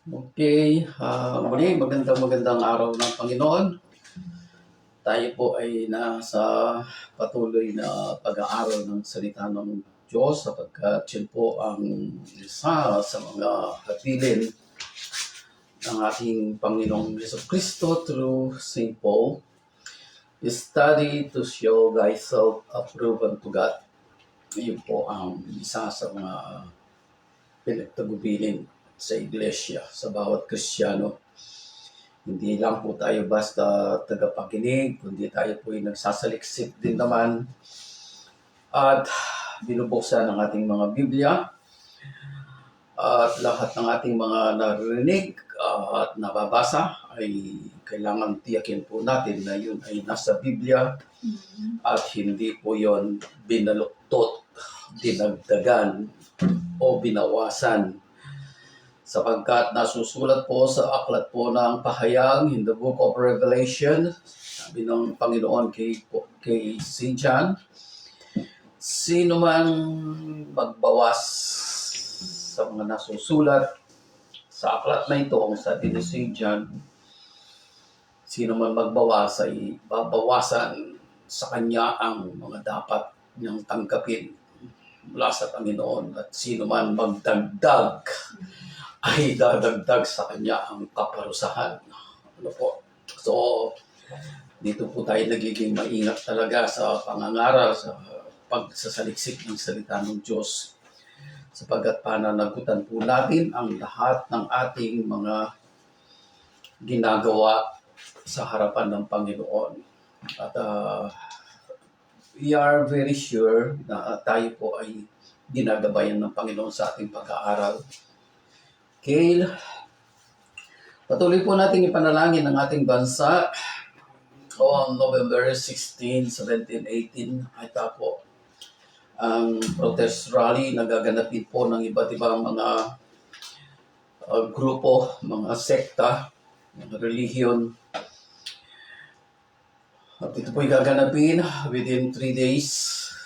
Okay, muli magandang araw ng Panginoon. Tayo po ay nasa patuloy na pag-aaral ng salita ng Diyos sapagkat yun po ang isa sa mga habilin ng ating Panginoong Jesucristo through St. Paul. Study to show thyself approved unto God. Yun po ang isa sa mga pinagtagubilin sa iglesia, sa bawat Kristiyano. Hindi lang po tayo basta tagapakinig, kundi tayo po ay nagsasaliksik din naman at binubuksan ng ating mga Biblia at lahat ng ating mga naririnig at nababasa ay kailangan tiyakin po natin na yun ay nasa Biblia at hindi po yun binaluktot, dinagdagan o binawasan. Sapagkat nasusulat po sa aklat po ng pahayag in the book of Revelation, sabi ng Panginoon kay St. John, sino man magbawas sa mga nasusulat sa aklat na ito, ang sabi ni St. John, sino man magbawas ay babawasan sa kanya ang mga dapat niyang tanggapin mula sa Panginoon, at sino man magdagdag ay dadagdag sa kanya ang kaparusahan. Ano po? So, dito po tayo nagiging maingat talaga sa pangangaral, sa pagsasaliksik ng salita ng Diyos. Sapagkat pananagutan po natin ang lahat ng ating mga ginagawa sa harapan ng Panginoon. At we are very sure na tayo po ay ginagabayan ng Panginoon sa ating pag-aaral. Okay, patuloy po natin ipanalangin ang ating bansa on November 16, 17, 18. Ito po ang protest rally na gaganapin po ng iba't ibang mga grupo, mga sekta, mga relihiyon. At ito po ay gaganapin within 3 days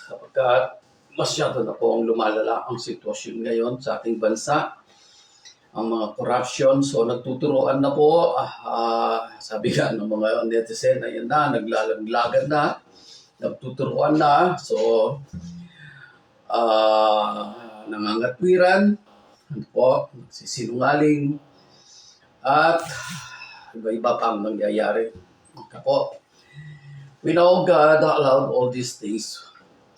sapagkat masyado na po ang lumalala ang sitwasyon ngayon sa ating bansa. Ang mga corruption, so nagtuturoan na po, sabi nga ng mga netizen, ayun na, naglalaglagan na, nagtuturoan na, so nangangatwiran, ano po, nagsisinungaling, at iba-iba pang nangyayari. Okay po. We know God allowed all these things.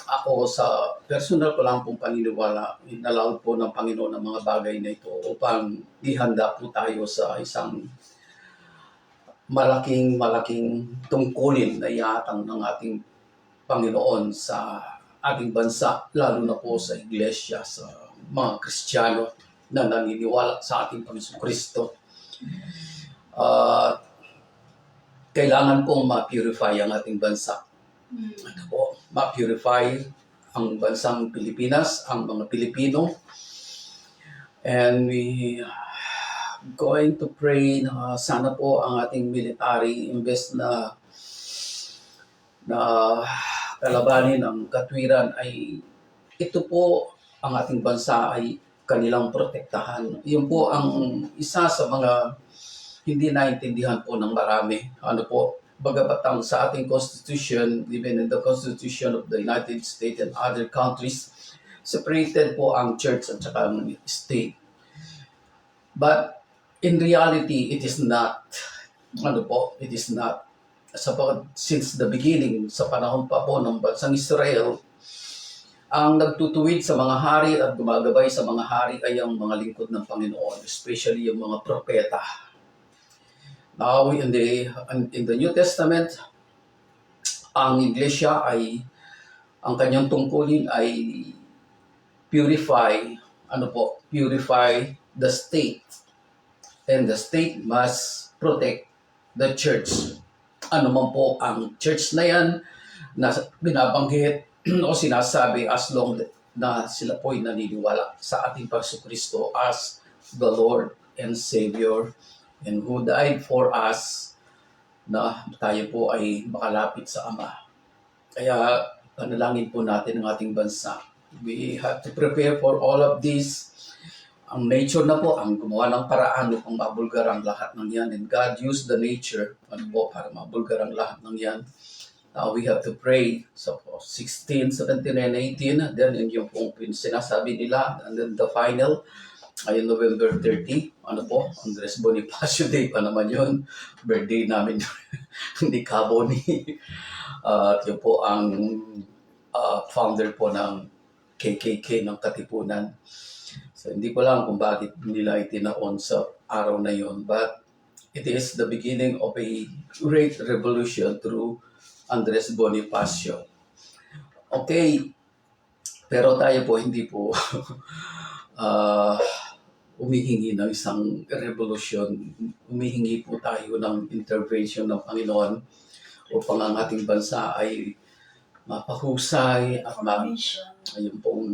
Ako sa personal ko lang pong paniniwala, inallowed po ng Panginoon ang mga bagay na ito upang ihanda po tayo sa isang malaking tungkulin na iatang ng ating Panginoon sa ating bansa, lalo na po sa iglesia, sa mga Kristiyano na naniniwala sa ating Panginoon Kristo. Kailangan pong ma-purify ang ating bansa. Ano po, ma-purify ang bansang Pilipinas, ang mga Pilipino. And we going to pray na sana po ang ating military imbes na kalabanin ang katwiran ay ito po ang ating bansa ay kanilang protektahan. Yun po ang isa sa mga hindi naintindihan po ng marami. Ano po, bagamat ang sa ating Constitution, even in the Constitution of the United States and other countries, separated po ang church at saka ang state. But in reality, it is not. Ano po, it is not. Since the beginning, sa panahon pa po ng bansang Israel, ang nagtutuwid sa mga hari at gumagabay sa mga hari ay ang mga lingkod ng Panginoon, especially yung mga propeta. Now, in the New Testament, ang iglesia ay, ang kanyang tungkulin ay purify the state. And the state must protect the church. Ano man po ang church na yan na binabanggit o sinasabi as long na sila po ay naniniwala sa ating Panginoon as the Lord and Savior, and who died for us na tayo po ay makalapit sa Ama. Kaya panalangin po natin ang ating bansa. We have to prepare for all of this Ang nature na po ang gumawa ng paraan upang mabulgar ang lahat ng yan. And God used the nature para mabulgar ang lahat ng yan. Now we have to pray. So 16, 17, and 18, then yung pong sinasabi nila, and then the final, ay November 30, Andres Bonifacio Day pa naman yun. Birthday namin ni Cabo at yun po ang founder po ng KKK ng Katipunan. So, hindi ko lang kung bakit nila itinaon sa araw na yon, but it is the beginning of a great revolution through Andres Bonifacio. Okay, pero tayo po hindi po humihingi ng isang revolution. Humihingi po tayo ng intervention ng Panginoon upang ang ating bansa ay mapahusay at ayun pong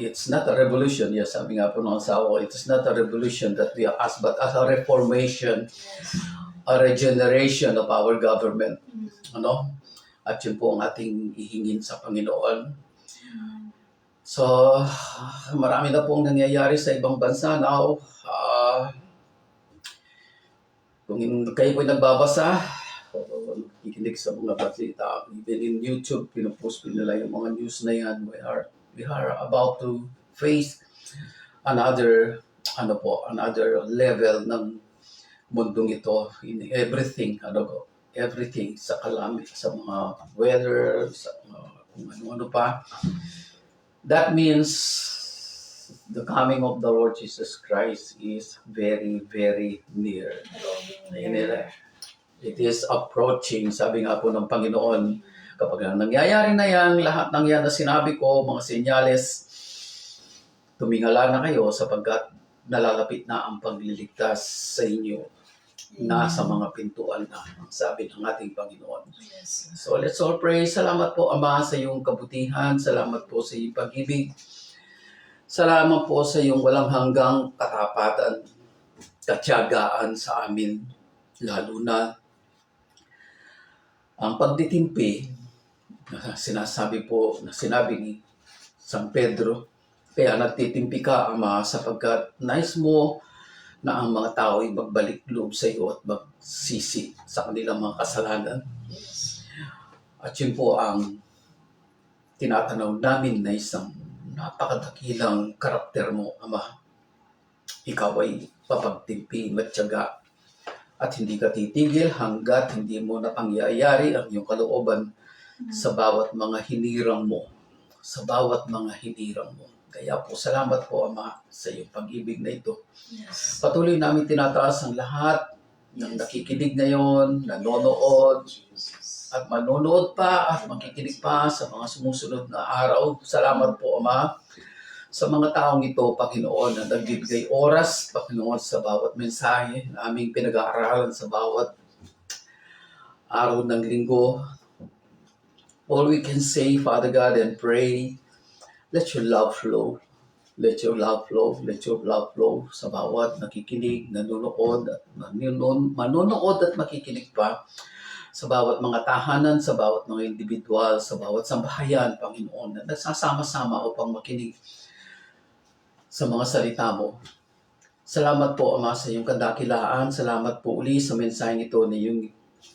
it's not a revolution. Yes, sabi nga po ng asawa ko, it's not a revolution that we ask, but as a reformation, a regeneration of our government. At yun po ang ating ihingin sa Panginoon. So, marami na pong nangyayari sa ibang bansa now. Kung kayo po nagbabasa, kikinig sa mga balita, even in YouTube, pinupost nila yung mga news na yan. We are about to face another level ng mundong ito in everything, everything sa calamity, sa mga weather, sa kung ano pa. That means the coming of the Lord Jesus Christ is very, very near. It is approaching, sabi nga po ng Panginoon, kapag nangyayari na yan, lahat ng yan na sinabi ko, mga senyales, tumingala na kayo sapagkat nalalapit na ang pagliligtas sa inyo. Nasa mga pintuan na, ang sabi ng ating Panginoon. So let's all pray. Salamat po, Ama, sa iyong kabutihan. Salamat po sa iyong pag-ibig. Salamat po sa iyong walang hanggang katapatan, katiyagaan sa amin. Lalo na ang pagtitimpi, sinabi ni San Pedro, kaya nagtitimpi ka, Ama, sapagkat nais mo na ang mga tao ay magbalik loob sa iyo at magsisi sa kanilang mga kasalanan. At yun po ang tinatanaw namin na isang napakadakilang karakter mo, Ama. Ikaw ay papagtimpi, matyaga, at hindi ka titigil hanggat hindi mo napangyayari ang iyong kalooban sa bawat mga hinirang mo. Sa bawat mga hinirang mo. Kaya po, salamat po, Ama, sa iyong pag-ibig na ito. Patuloy namin tinataas ang lahat ng nakikinig ngayon, nanonood, at manonood pa at makikinig pa sa mga sumusunod na araw. Salamat po, Ama, sa mga taong ito, Panginoon, na nagbibigay oras, Panginoon, sa bawat mensahe na aming pinag-aaralan sa bawat araw ng linggo. All we can say, Father God, and pray, let your love flow. Let your love flow. Let your love flow sa bawat nakikinig, nanonood, at makikinig pa. Sa bawat mga tahanan, sa bawat mga individual, sa bawat sambahayan, Panginoon, na nagsasama-sama upang makinig sa mga salita mo. Salamat po, Ama, sa iyong kandakilaan. Salamat po uli sa mensaheng ito na iyong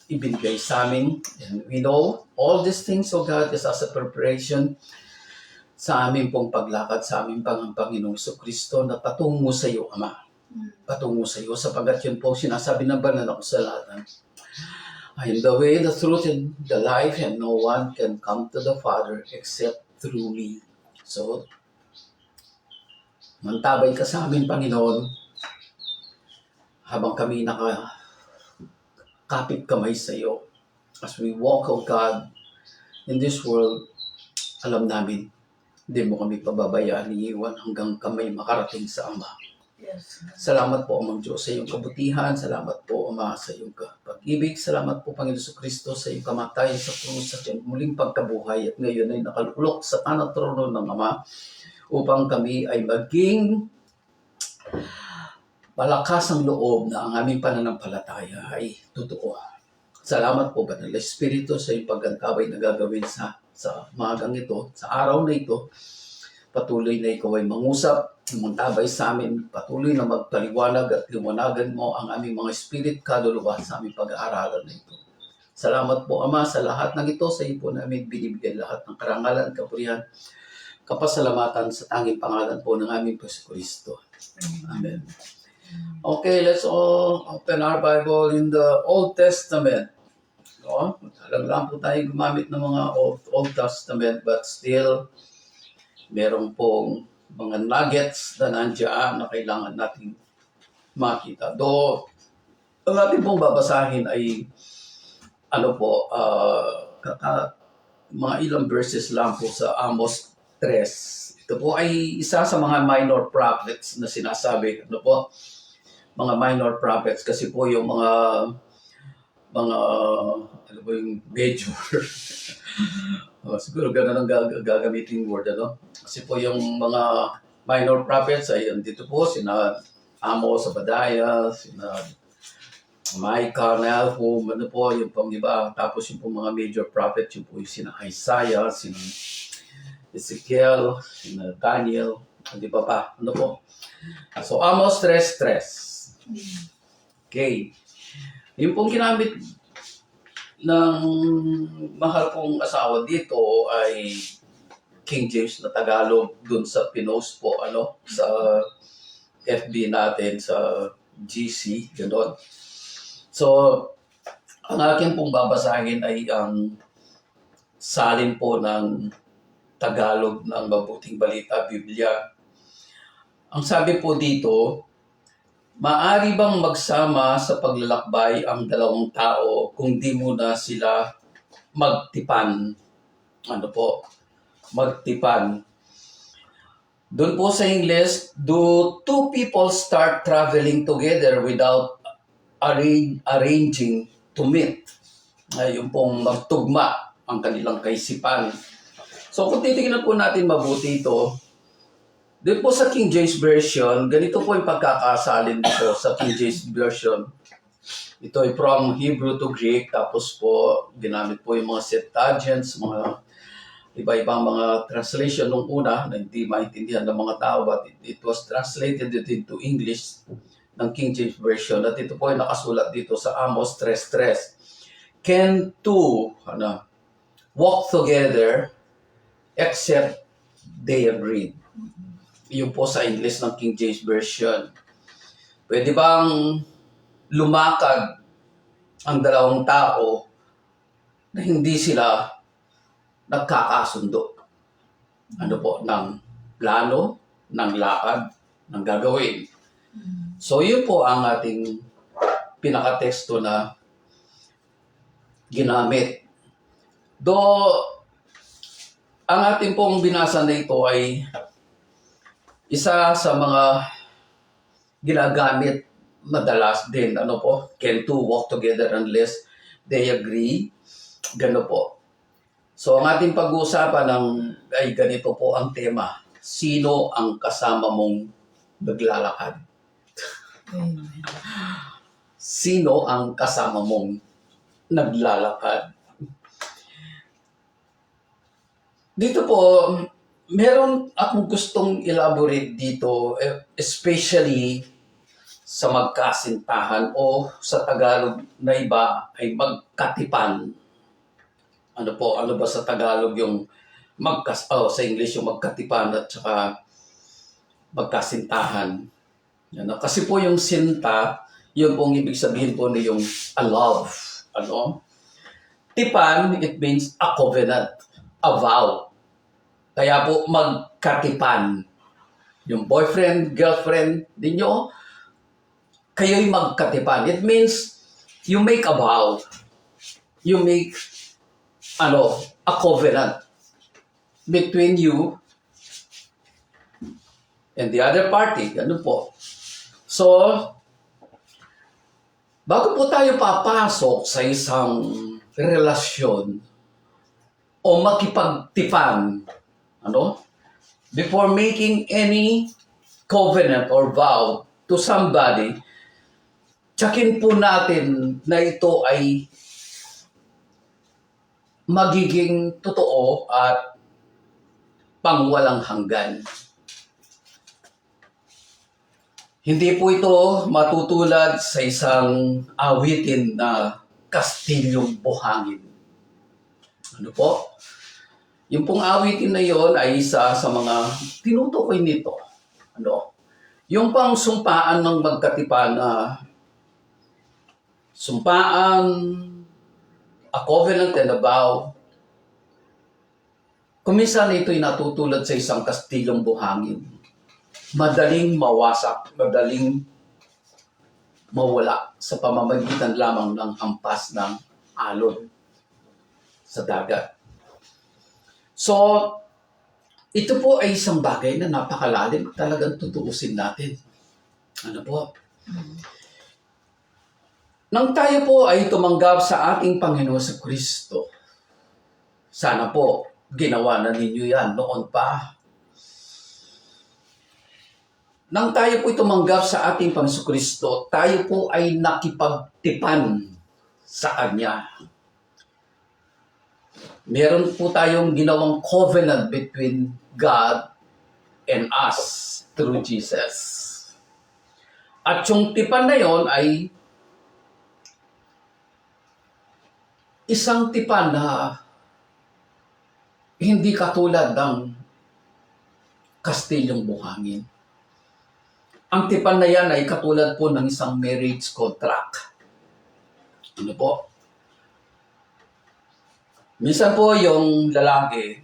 ibinigay sa amin. And we know all these things, O God, is as a preparation sa aming pong paglakad sa aming Panginoong Kristo na patungo sa iyo, Ama. Patungo sa iyo, sapagkat yun po sinasabi ng banal na kasulatan. I am the way, the truth, and the life, and no one can come to the Father except through me. So, mantabay ka sa amin, Panginoon, habang kami nakakapit kamay sa iyo. As we walk, O God, in this world, alam namin, hindi mo kami pababayaan, iiwan hanggang kami makarating sa Ama. Salamat po, Amang Diyos, sa iyong kabutihan. Salamat po, Ama, sa iyong pag-ibig. Salamat po, Panginoon Kristo, sa iyong kamatayan sa krus at iyong muling pagkabuhay. At ngayon ay nakalulok sa kanang trono ng Ama upang kami ay maging malakas ang loob na ang aming pananampalataya ay totoo. Salamat po, Banal na Espiritu, sa iyong paggantabay na gagawin sa magang ito, sa araw na ito. patuloy na ikaw ay mangusap, mantabay sa amin, patuloy na magpaliwanag at liwanagan mo ang aming mga spirit kaluluwa sa aming pag-aaralan na ito. Salamat po, Ama, sa lahat ng ito. Sa iyo po namin binibigay lahat ng karangalan, kapurihan, kapasalamatan sa tanging pangalan po ng aming Kristo. Amen. Okay, let's all open our Bible in the Old Testament. Alam lang po tayo gumamit ng mga Old Testament, but still, meron pong mga nuggets na nandiyan na kailangan natin makita. Though, ang ating pong babasahin ay mga ilang verses lang po sa Amos 3. Ito po ay isa sa mga minor prophets na sinasabi. Mga minor prophets kasi po yung mga yung major. Siguro ganun ang gagamitin word, Kasi po yung mga minor prophets ay dito po, sina Amos, Obadiah, sina Micah, Nahum, yung pang iba. Tapos yung pong mga major prophets, yung po yung sina Isaiah, sina Ezekiel, sina Daniel, di ba pa? So Amos 3:3. Okay. Yung pong ginamit ng mahal kong asawa dito ay King James na Tagalog dun sa pinost po sa FB natin sa GC, gano'n. So, ang akin pong babasahin ay ang salin po ng Tagalog ng Mabuting Balita, Biblia. Ang sabi po dito, maari bang magsama sa paglalakbay ang dalawang tao kung di muna sila magtipan? Magtipan. Doon po sa English, do two people start traveling together without arranging to meet? Yung pong magtugma ang kanilang kaisipan. So kung titingnan po natin mabuti ito, doon po sa King James Version, ganito po yung pagkakasalin dito sa King James Version. Ito ay from Hebrew to Greek, tapos po ginamit po yung mga Septuagints, mga iba-ibang mga translation nung una na hindi maintindihan ng mga tao, but it was translated into English ng King James Version. At ito po ay nakasulat dito sa Amos 3:3. Can two walk together except they agreed? Yun po sa English ng King James Version. Pwede bang lumakad ang dalawang tao na hindi sila nagkakasundo? Ng plano, ng lakad, ng gagawin. So yun po ang ating pinakateksto na ginamit. Though, ang ating pong binasa na ito ay isa sa mga ginagamit madalas din, can two walk together unless they agree? Gano po. So, ang ating pag-uusapan ay ganito po ang tema. Sino ang kasama mong naglalakad? Sino ang kasama mong naglalakad? Dito po, meron akong gustong elaborate dito, especially sa magkasintahan o sa Tagalog na iba ay magkatipan. Ano ba sa Tagalog yung sa English yung magkatipan at saka magkasintahan. Kasi po yung sinta, yun pong ibig sabihin po na yung a love. Tipan, it means a covenant, a vow. Kaya po magkatipan. Yung boyfriend, girlfriend ninyo, kayo'y magkatipan. It means you make a vow. You make a covenant between you and the other party. So, bago po tayo papasok sa isang relasyon o makipagtipan, before making any covenant or vow to somebody, tsakin po natin na ito ay magiging totoo at pangwalang hanggan. Hindi po ito matutulad sa isang awitin na Kastilyong Buhangin. Ano po? Yung pong awitin na yon ay isa sa mga tinutukoy nito. Ano? Yung pang sumpaan ng magkatipan na sumpaan, a covenant and a vow. Kung minsan ito'y natutulad sa isang kastilyong buhangin, madaling mawasak, madaling mawala sa pamamagitan lamang ng hampas ng alon sa dagat. So, ito po ay isang bagay na napakalalim, talagang tutuusin natin. Ano po? Nang tayo po ay tumanggap sa ating Panginoon sa Kristo, sana po ginawa na ninyo yan noon pa. Nang tayo po tumanggap sa ating Panginoon sa Kristo, tayo po ay nakipagtipan sa Kanya. Meron po tayong ginawang covenant between God and us through Jesus. At yung tipan na yon ay isang tipan na hindi katulad ng Kastilyong Buhangin. Ang tipan na yan ay katulad po ng isang marriage contract. Ano po? Minsan po yung lalaki,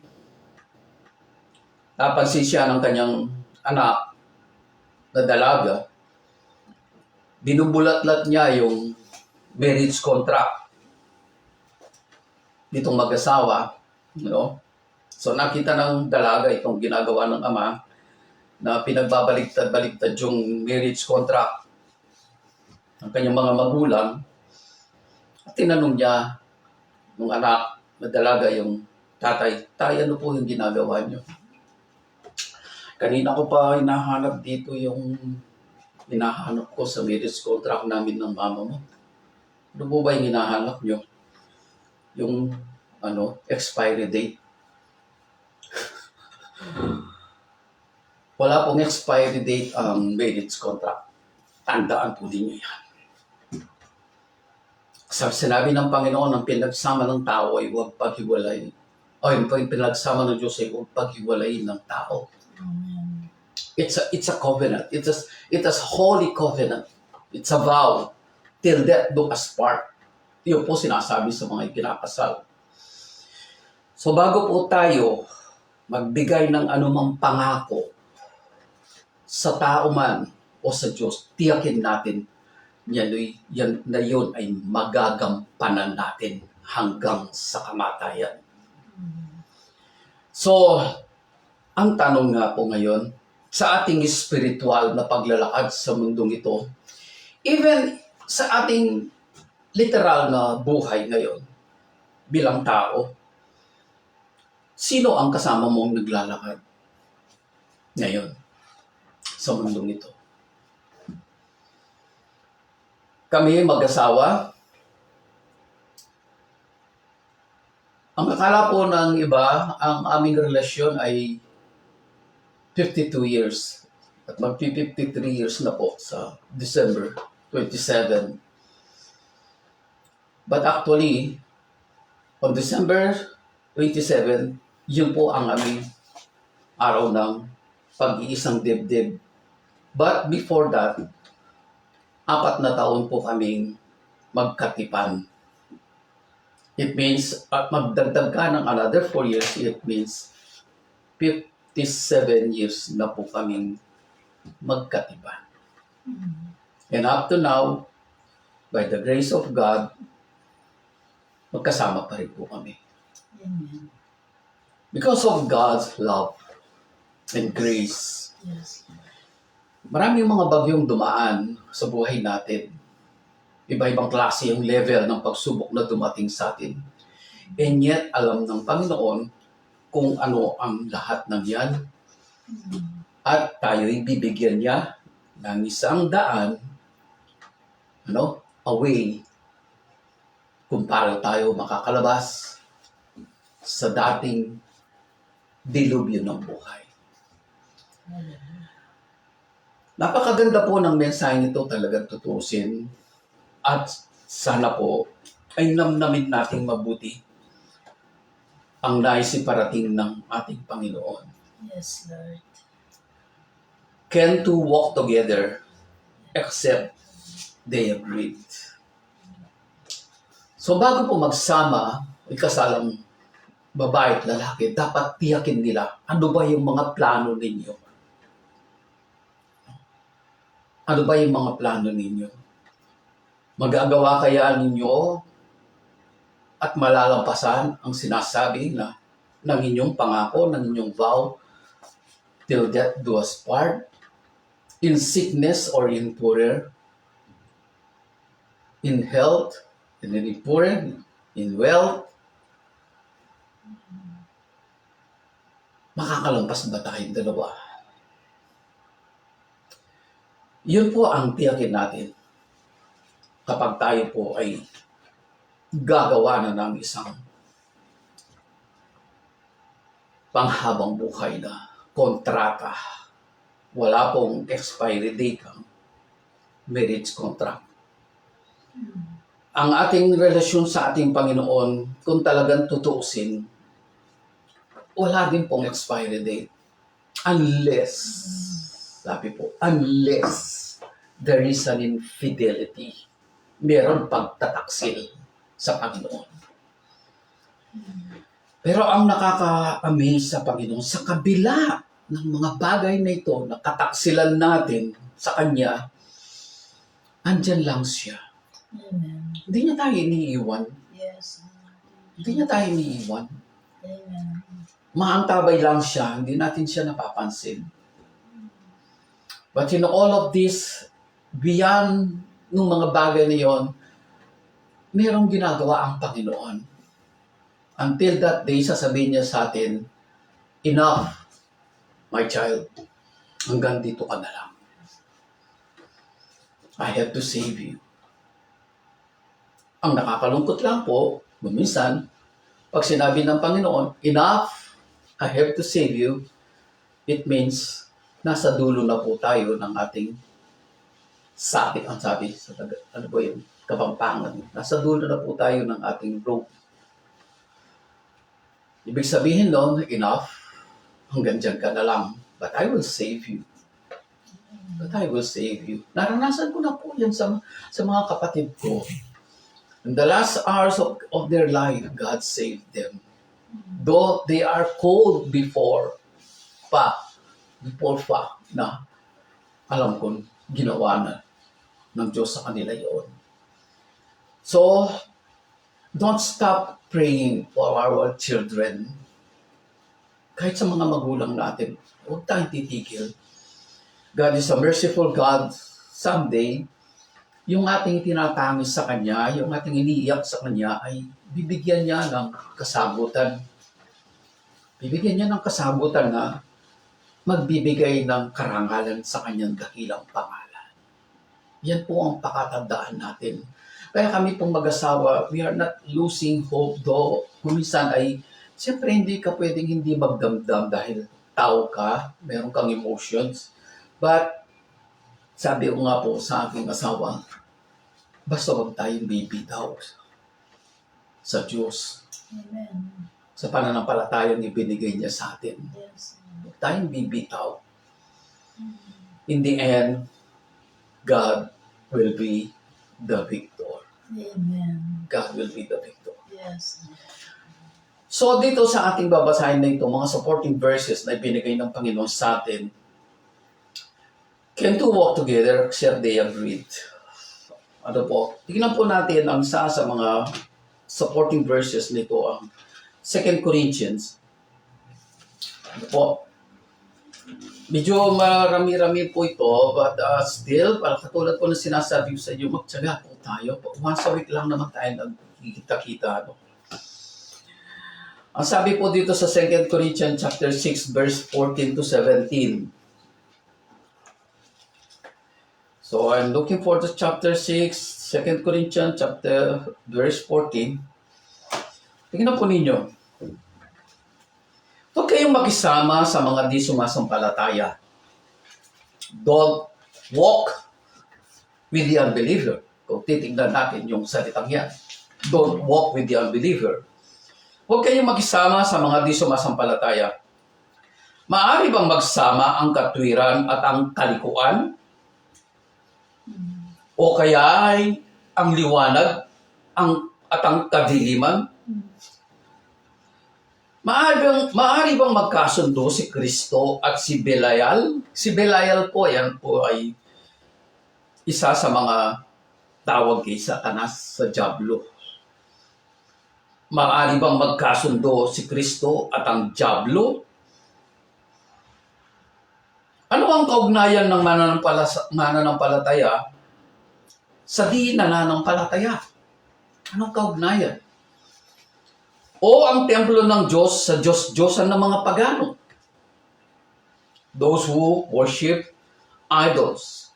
napansin siya ng kanyang anak na dalaga, binubulat-lat niya yung marriage contract nitong mag-asawa. So nakita ng dalaga itong ginagawa ng ama na pinagbabaliktad-baliktad yung marriage contract ng kanyang mga magulang. At tinanong niya ng anak na dalaga yung tatay, "Tay, ano po yung ginagawa niyo? Kanina ko pa hinahanap dito yung hinahanap ko sa marriage contract namin ng mama mo. Ano po ba yung hinahanap niyo? Yung expiry date." Wala pong expiry date ang marriage contract. Tandaan po din niyo yan. Sinabi ng Panginoon, ang pinagsama ng tao ay huwag paghiwalay. O yung pinagsama ng Diyos ay huwag paghiwalay ng tao. It's a covenant. It's a holy covenant. It's a vow. Till death do us part. Yun po sinasabi sa mga ikinakasal. So bago po tayo magbigay ng anumang pangako sa tao man o sa Diyos, tiyakin natin yan na yun ay magagampanan natin hanggang sa kamatayan. So, ang tanong nga po ngayon, sa ating spiritual na paglalakad sa mundong ito, even sa ating literal na buhay ngayon, bilang tao, sino ang kasama mong naglalakad ngayon sa mundong ito? Kami mag-asawa. Ang akala po ng iba, ang aming relasyon ay 52 years. At mag-53 years na po sa December 27. But actually, on December 27, yun po ang aming araw ng pag-iisang dibdib. But before that, 4 na taon po kaming magkatipan. It means, at magdagdag ka ng another 4 years, it means 57 years na po kaming magkatipan. And up to now, by the grace of God, magkasama pa rin po kami. Amen. Because of God's love and grace. Yes. Maraming mga bagyong dumaan sa buhay natin. Iba-ibang klase yung level ng pagsubok na dumating sa atin. And yet, alam ng Panginoon kung ano ang lahat ng yan. At tayo'y bibigyan niya ng isang daan, a way, kung paano tayo makakalabas sa dating dilubyo ng buhay. Napakaganda po ng mensaheng ito, talagang tutusin. At sana po ay namnamin nating mabuti ang nais iparating ng ating Panginoon. Yes, Lord. Can two walk together except they agreed? So bago po magsama, ikasalang babae at lalaki, dapat tiyakin nila ano ba yung mga plano ninyo. Ano ba yung mga plano ninyo? Magagawa kaya ninyo at malalampasan ang sinasabi na ng inyong pangako, ng inyong vow, till death do us part, in sickness or in poor, in health, and in poor, in wealth. Makakalampas ba tayong dalawa? Yun po ang tiyakin natin kapag tayo po ay gagawa na ng isang panghabang buhay na kontrata. Wala pong expiry date ang marriage contract. Ang ating relasyon sa ating Panginoon, kung talagang tutuusin, wala din pong expiry date. Unless, sabi po, unless there is an infidelity. Meron pagtataksil sa Panginoon. Pero ang nakaka-amaze sa Panginoon, sa kabila ng mga bagay na ito, na kataksilan natin sa Kanya, andyan lang siya. Amen. Hindi niya tayo iniiwan. Yes. Hindi niya tayo iniiwan. Amen. Maantabay lang siya, hindi natin siya napapansin. But in all of this, beyond ng mga bagay na yon, merong ginagawa ang Panginoon. Until that day, sasabihin niya sa atin, enough, my child. Hanggang dito ka na lang. I have to save you. Ang nakakalungkot lang po, minsan, pag sinabi ng Panginoon, enough, I have to save you, it means, nasa dulo na po tayo ng ating sabi, ang sabi, ano po yun, Kapampangan. Nasa dulo na po tayo ng ating rope. Ibig sabihin nun, enough, hanggang dyan ka na lang, but I will save you. But I will save you. Naranasan ko na po yan sa mga kapatid ko. In the last hours of their life, God saved them. Though they are cold before pa, na alam ko, ginawa na ng Diyos sa kanila yun. So, don't stop praying for our children. Kahit sa mga magulang natin, huwag tayong titigil. God is a merciful God. Someday, yung ating tinatangis sa Kanya, yung ating iniiyak sa Kanya, ay bibigyan niya ng kasagutan. Bibigyan niya ng kasagutan na magbibigay ng karangalan sa Kanyang dakilang pangalan. Yan po ang pakatandaan natin. Kaya kami pong mag-asawa, we are not losing hope, though kuminsan ay, siyempre hindi ka pwedeng hindi magdamdam dahil tao ka, meron kang emotions. But, sabi ko nga po sa aking asawa, basta huwag tayong bibitaw sa Diyos. Amen. Sa pananampalatayang ibinigay niya sa atin. Yes. Huwag tayong bibitaw. In the end, God will be the victor. Amen. God will be the victor. Yes. So dito sa ating babasahin na ito, mga supporting verses na ibinigay ng Panginoon sa atin, can two walk together except they agreed? Ano po? Tingnan po natin ang sa mga supporting verses nito, ang 2 Corinthians. Ano po? Medyo marami-rami po ito, but still, katulad po na sinasabi ko sa inyo, magtsaga po tayo. Once a week lang naman tayo nagkikita-kita. No? Ang sabi po dito sa 2 Corinthians chapter 6, verse 14 to 17. So I'm looking for the chapter 6, 2 Corinthians chapter verse 14. Tingnan po ninyo. Huwag kayong makisama sa mga di sumasampalataya. Don't walk with the unbeliever. Kung titignan natin yung salitang yan. Don't walk with the unbeliever. Huwag kayong makisama sa mga di sumasampalataya. Maaari bang magsama ang katwiran at ang kalikuan? O kaya ay ang liwanag at ang kadiliman? Maaari bang magkasundo si Kristo at si Belial? Si Belial po, yan po ay isa sa mga tawag kay Satanas sa Diablo. Maaari bang magkasundo si Kristo at ang Diablo? Ano ang kaugnayan ng mananampalataya sa di nananampalataya? Anong kaugnayan? O ang templo ng Diyos sa Diyos-Diyosan ng mga pagano? Those who worship idols.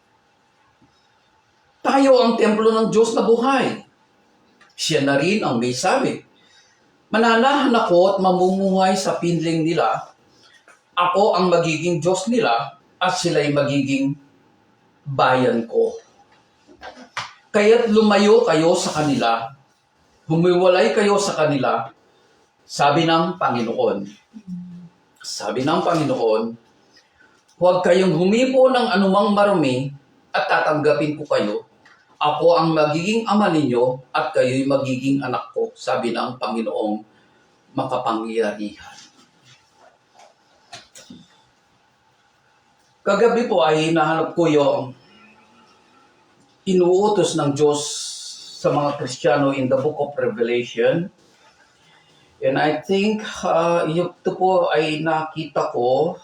Tayo ang templo ng Diyos na buhay. Siya na rin ang may sabi, mananahan ako at mamumuhay sa pinling nila. Ako ang magiging Diyos nila at sila'y magiging bayan ko. Kaya't lumayo kayo sa kanila, humiwalay kayo sa kanila, sabi ng Panginoon. Sabi ng Panginoon, huwag kayong humipo ng anumang marumi at tatanggapin ko kayo. Ako ang magiging ama ninyo at kayo'y magiging anak ko, sabi ng Panginoong makapangyarihan. Kagabi po ay hinahanap ko yung inuutos ng Diyos sa mga Kristiyano in the book of Revelation. And I think ito po ay nakita ko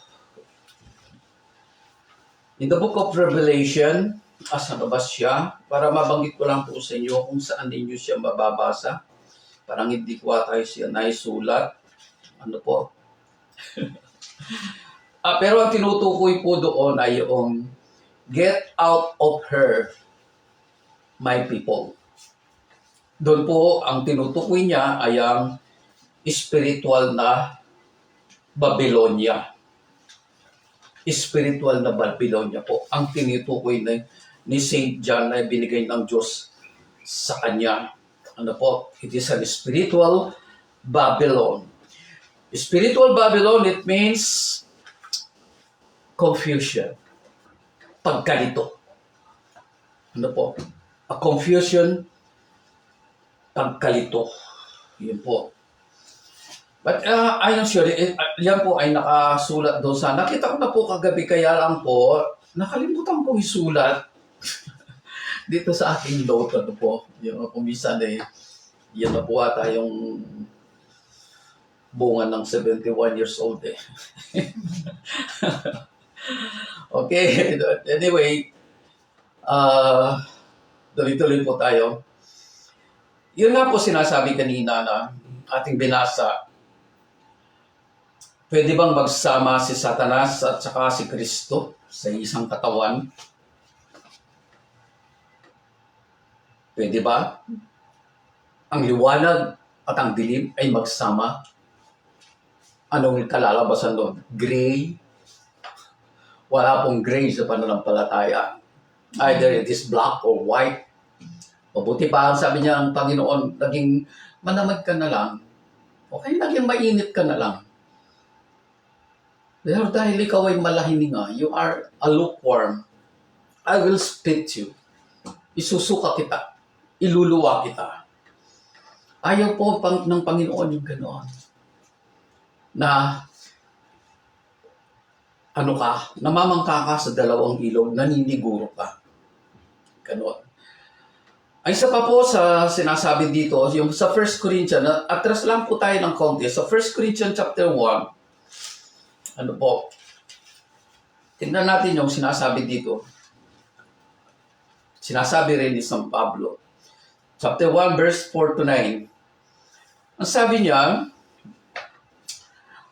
in the book of Revelation. Asa na ba siya? Para mabanggit ko lang po sa inyo kung saan ninyo siya mababasa. Parang hindi ko tayo siya naisulat. Ano po? Pero ang tinutukoy po doon ay yung get out of her, my people. Doon po ang tinutukoy niya ay ang spiritual na Babylonia. Spiritual na Babylonia po ang tinutukoy ni Saint John na binigay ng Diyos sa kanya. Ano po? It is a spiritual Babylon. Spiritual Babylon, it means confusion. Pagkalito. Ano po? A confusion, pagkalito. Yun po. But I'm sure, yan po ay nakasulat doon sa, nakita ko na po kagabi, kaya lang po, nakalimutan kong isulat dito sa aking note, ano po, yung kumisan eh, yan na po ata yung bunga ng 71 years old eh. Okay, anyway, tuloy-tuloy po tayo. Yun nga po sinasabi kanina na ating binasa, pwede bang magsama si Satanas at saka si Kristo sa isang katawan? Pwede ba? Ang liwanag at ang dilim ay magsama? Anong kalalabasan doon? Gray? Wala pong gray sa pananampalataya. Either it is black or white. Mabuti pa, sabi niya ang Panginoon, naging manamad ka na lang. Okay, naging mainit ka na lang. Pero dahil ikaw ay malahininga, you are a lukewarm, I will spit you. Isusuka kita. Iluluwa kita. Ayaw po ng Panginoon yung ganoon. Na ano ka, namamangka ka sa dalawang ilog, naniniguro ka. Ganoon. Ay isa pa po sa sinasabi dito, yung sa 1 Corinthians, atras lang po tayo ng konti. Sa 1 Corinthians chapter 1, ano po, tingnan natin yung sinasabi dito. Sinasabi rin ni San Pablo. Chapter 1, verse 4 to 9. Ang sabi niya,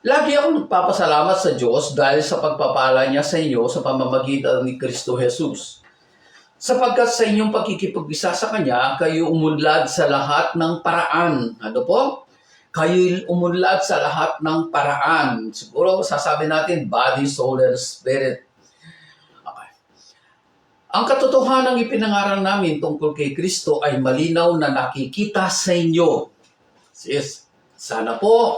lagi akong nagpapasalamat sa Diyos dahil sa pagpapala niya sa inyo sa pamamagitan ni Kristo Jesus. Sapagkat sa inyong pagkikipag-isa sa Kanya, kayo umunlad sa lahat ng paraan. Ano po? kayo'y umunlad sa lahat ng paraan. Siguro sasabi natin, body, soul, and spirit. Okay. Ang katotohanan ng ipinangaral namin tungkol kay Kristo ay malinaw na nakikita sa inyo. Sis, sana po,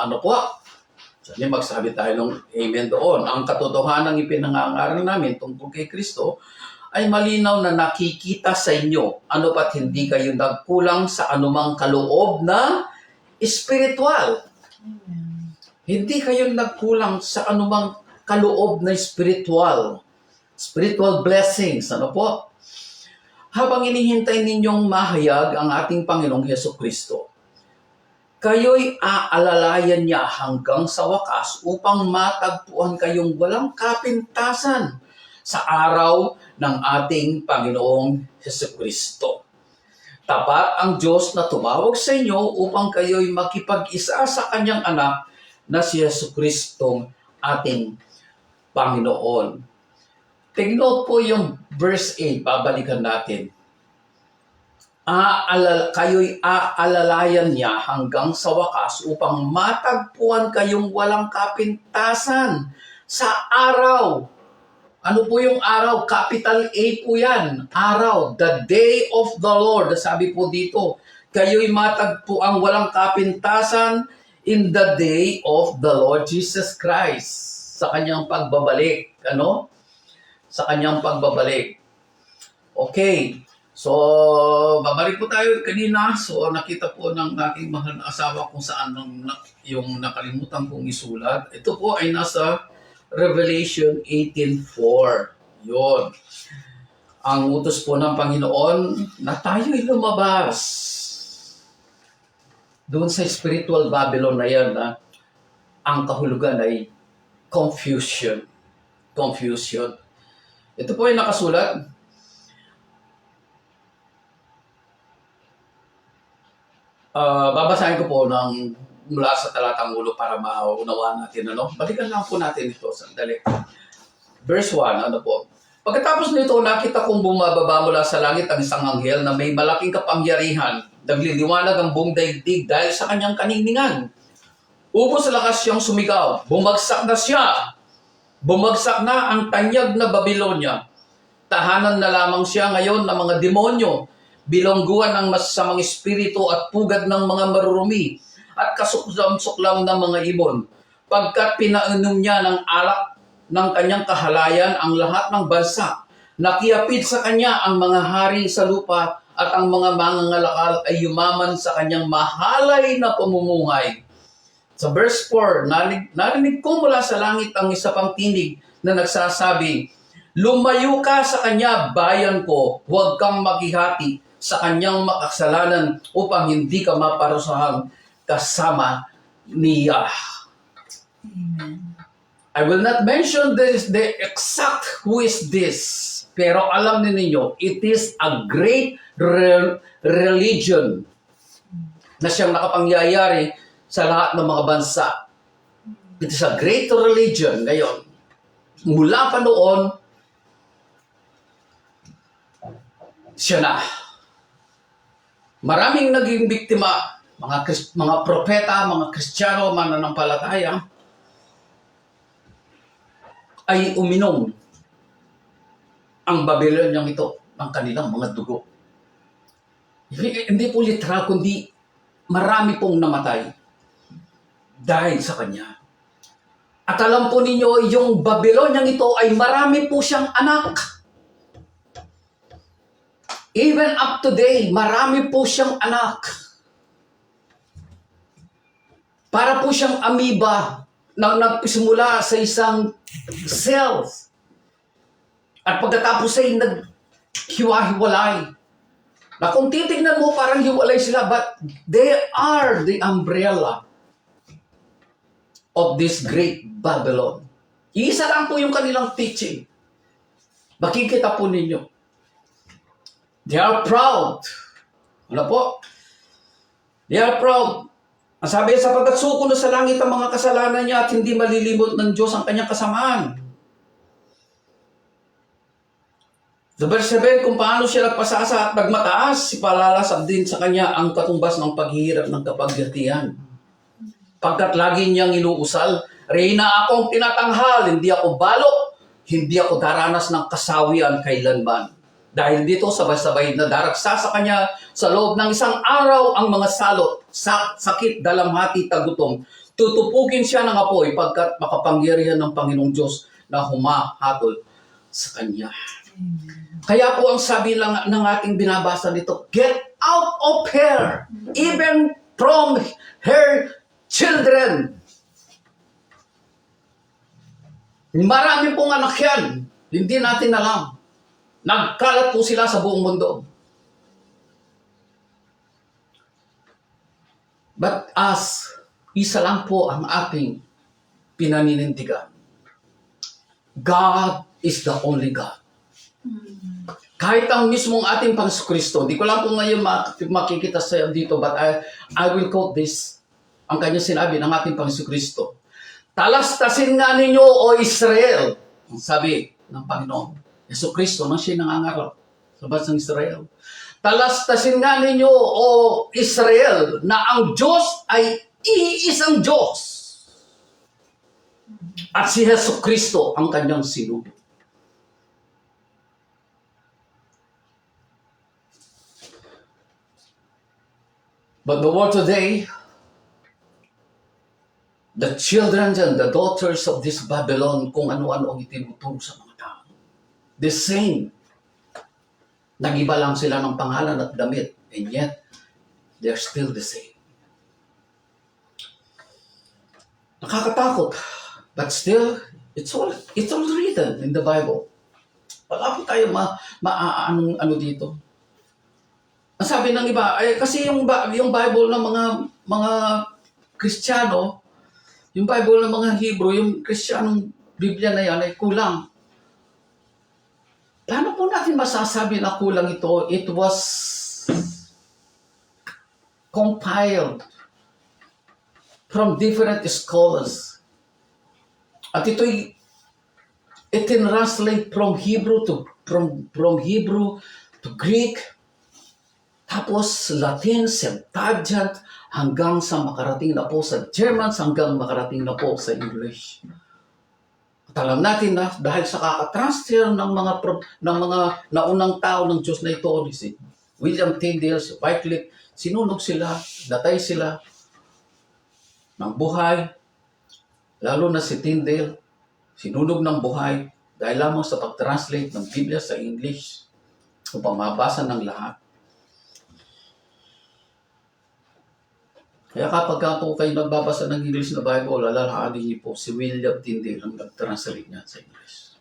sana magsabi tayo ng amen doon. Ang katotohanan ng ipinangaral namin tungkol kay Kristo ay malinaw na nakikita sa inyo. Ano pat hindi kayo nagkulang sa anumang kaloob na espiritual. Amen. Hindi kayo nagkulang sa anumang kaloob na espiritual. Spiritual blessings. Ano po? Habang inihintay ninyong mahayag ang ating Panginoong Hesukristo, kayo'y aalalayan niya hanggang sa wakas upang matagpuan kayong walang kapintasan sa araw ng ating Panginoong Hesukristo. Tapat ang Diyos na tumawag sa inyo upang kayo'y makipag-isa sa Kanyang anak na si Jesucristong ating Panginoon. Tingnan po yung verse 8, babalikan natin. Kayo'y aalalayan niya hanggang sa wakas upang matagpuan kayong walang kapintasan sa araw. Ano po yung araw? Capital A po yan. Araw. The day of the Lord. Sabi po dito, kayo'y matagpuang walang kapintasan in the day of the Lord Jesus Christ. Sa kanyang pagbabalik. Ano? Sa kanyang pagbabalik. Okay. So, babalik po tayo kanina. So, nakita po ng aking mahal na asawa kung saan yung nakalimutan kong isulat. Ito po ay nasa Revelation 18:4. Yun. Ang utos po ng Panginoon na tayo'y lumabas doon sa spiritual Babylon na yan, na ang kahulugan ay confusion. Confusion. Ito po ay nakasulat. Babasahin ko po mula sa talatang ulo para maunawaan natin. Balikan lang po natin ito. Sandali. Verse 1, po. Pagkatapos nito, nakita kong bumababa mula sa langit ang isang anghel na may malaking kapangyarihan. Nagliliwanag ang buong daigdig dahil sa kanyang kaniningan. Ubos sa lakas siyang sumigaw. Bumagsak na siya. Bumagsak na ang tanyag na Babylonia. Tahanan na lamang siya ngayon ng mga demonyo, bilongguan ng masasamang espiritu at pugad ng mga marurumi, at kasuklam-suklam ng mga ibon. Pagkat pinainom niya ng alak ng kanyang kahalayan ang lahat ng bansa, nakiapid sa kanya ang mga hari sa lupa, at ang mga mangangalakal ay yumaman sa kanyang mahalay na pamumuhay. Sa verse 4, narinig ko mula sa langit ang isa pang tinig na nagsasabi, lumayo ka sa kanya, bayan ko, huwag kang maghihati sa kanyang makasalanan upang hindi ka maparusahan kasama niya. Amen. I will not mention the exact who is this, pero alam ninyo, it is a great religion na siyang nakapangyayari sa lahat ng mga bansa. It is a great religion. Ngayon, mula pa noon, siya na. Maraming naging biktima, mga propeta, mga Kristiyano, mananampalataya, ay uminom ang Babylonian ito ng kanilang mga dugo. Hindi po literal, kundi marami pong namatay dahil sa kanya. At alam po ninyo, yung Babylonian ito ay marami po siyang anak. Even up to today, marami po siyang anak. Para po siyang amoeba na nagsimula sa isang cells. At pagkatapos ay naghiwa-hiwalay. Na kung titignan mo, parang hiwalay sila, but they are the umbrella of this great Babylon. Isa lang po yung kanilang teaching. Makikita po ninyo. They are proud. Ano po? They are proud. Ang sabi, sapagkat suko na sa langit ang mga kasalanan niya at hindi malilimot ng Diyos ang kanyang kasamaan. Sa verse 7, kung paano siya nagpasasa at nagmataas, ipalalasap din sa kanya ang katumbas ng paghihirap ng kapaghihatian. Pagkat lagi niyang inuusal, Reyna akong tinatanghal, hindi ako balok, hindi ako daranas ng kasawian kailanman. Dahil dito sabay-sabay na daragsa sa kanya sa loob ng isang araw ang mga salot, sakit, dalamhati, tagutom. Tutupugin siya ng apoy pagkat makapangyarihan ng Panginoong Diyos na humahatol sa kanya. Kaya po ang sabi lang ng ating binabasa dito, get out of her, even from her children. Marami pong anak yan. Hindi natin alam. Nagkalat po sila sa buong mundo. But as isa lang po ang ating pinaninindigan. God is the only God. Kahit ang mismong ating Panginoon Kristo, di ko lang po ngayon makikita sa dito, but I will quote this. Ang kanya sinabi ng ating Panginoon Kristo. Talastasin nga ninyo, O Israel, ang sabi ng Panginoon. Yesu Kristo, nang siya nangangarap sa bansang Israel. Talastasin nga ninyo, O Israel, na ang Diyos ay iisang Diyos. At si Yesu Kristo ang kanyang sinugo. But the world today, the children and the daughters of this Babylon, kung ano-ano ang itinuturo sa mga tao. The same. Nag-iba lang sila ng pangalan at damit. And yet, they're still the same. Nakakatakot. But still, it's all written in the Bible. Wala po tayo ano dito. Ang sabi ng iba, kasi yung Bible ng mga Kristiyano, yung Bible ng mga Hebrew, yung Kristiyanong Biblia na yan ay kulang. Paano po natin masasabi na kulang ito? It was compiled from different scholars. At ito'y itinranslate from Hebrew to Greek, tapos Latin, Septuagint, hanggang sa makarating na po sa German, hanggang makarating na po sa English. At alam natin na dahil sa kakatransfer ng mga naunang tao ng Diyos na ito, si William Tyndale, si Wycliffe, sinunog sila, natay sila ng buhay, lalo na si Tyndale, sinunog ng buhay dahil lamang sa pag-translate ng Biblia sa English upang mabasa ng lahat. Kaya kapag po kayo nagbabasa ng English na Bible, alalahanin niyo po si William Tyndale ang nag-translate niya sa English.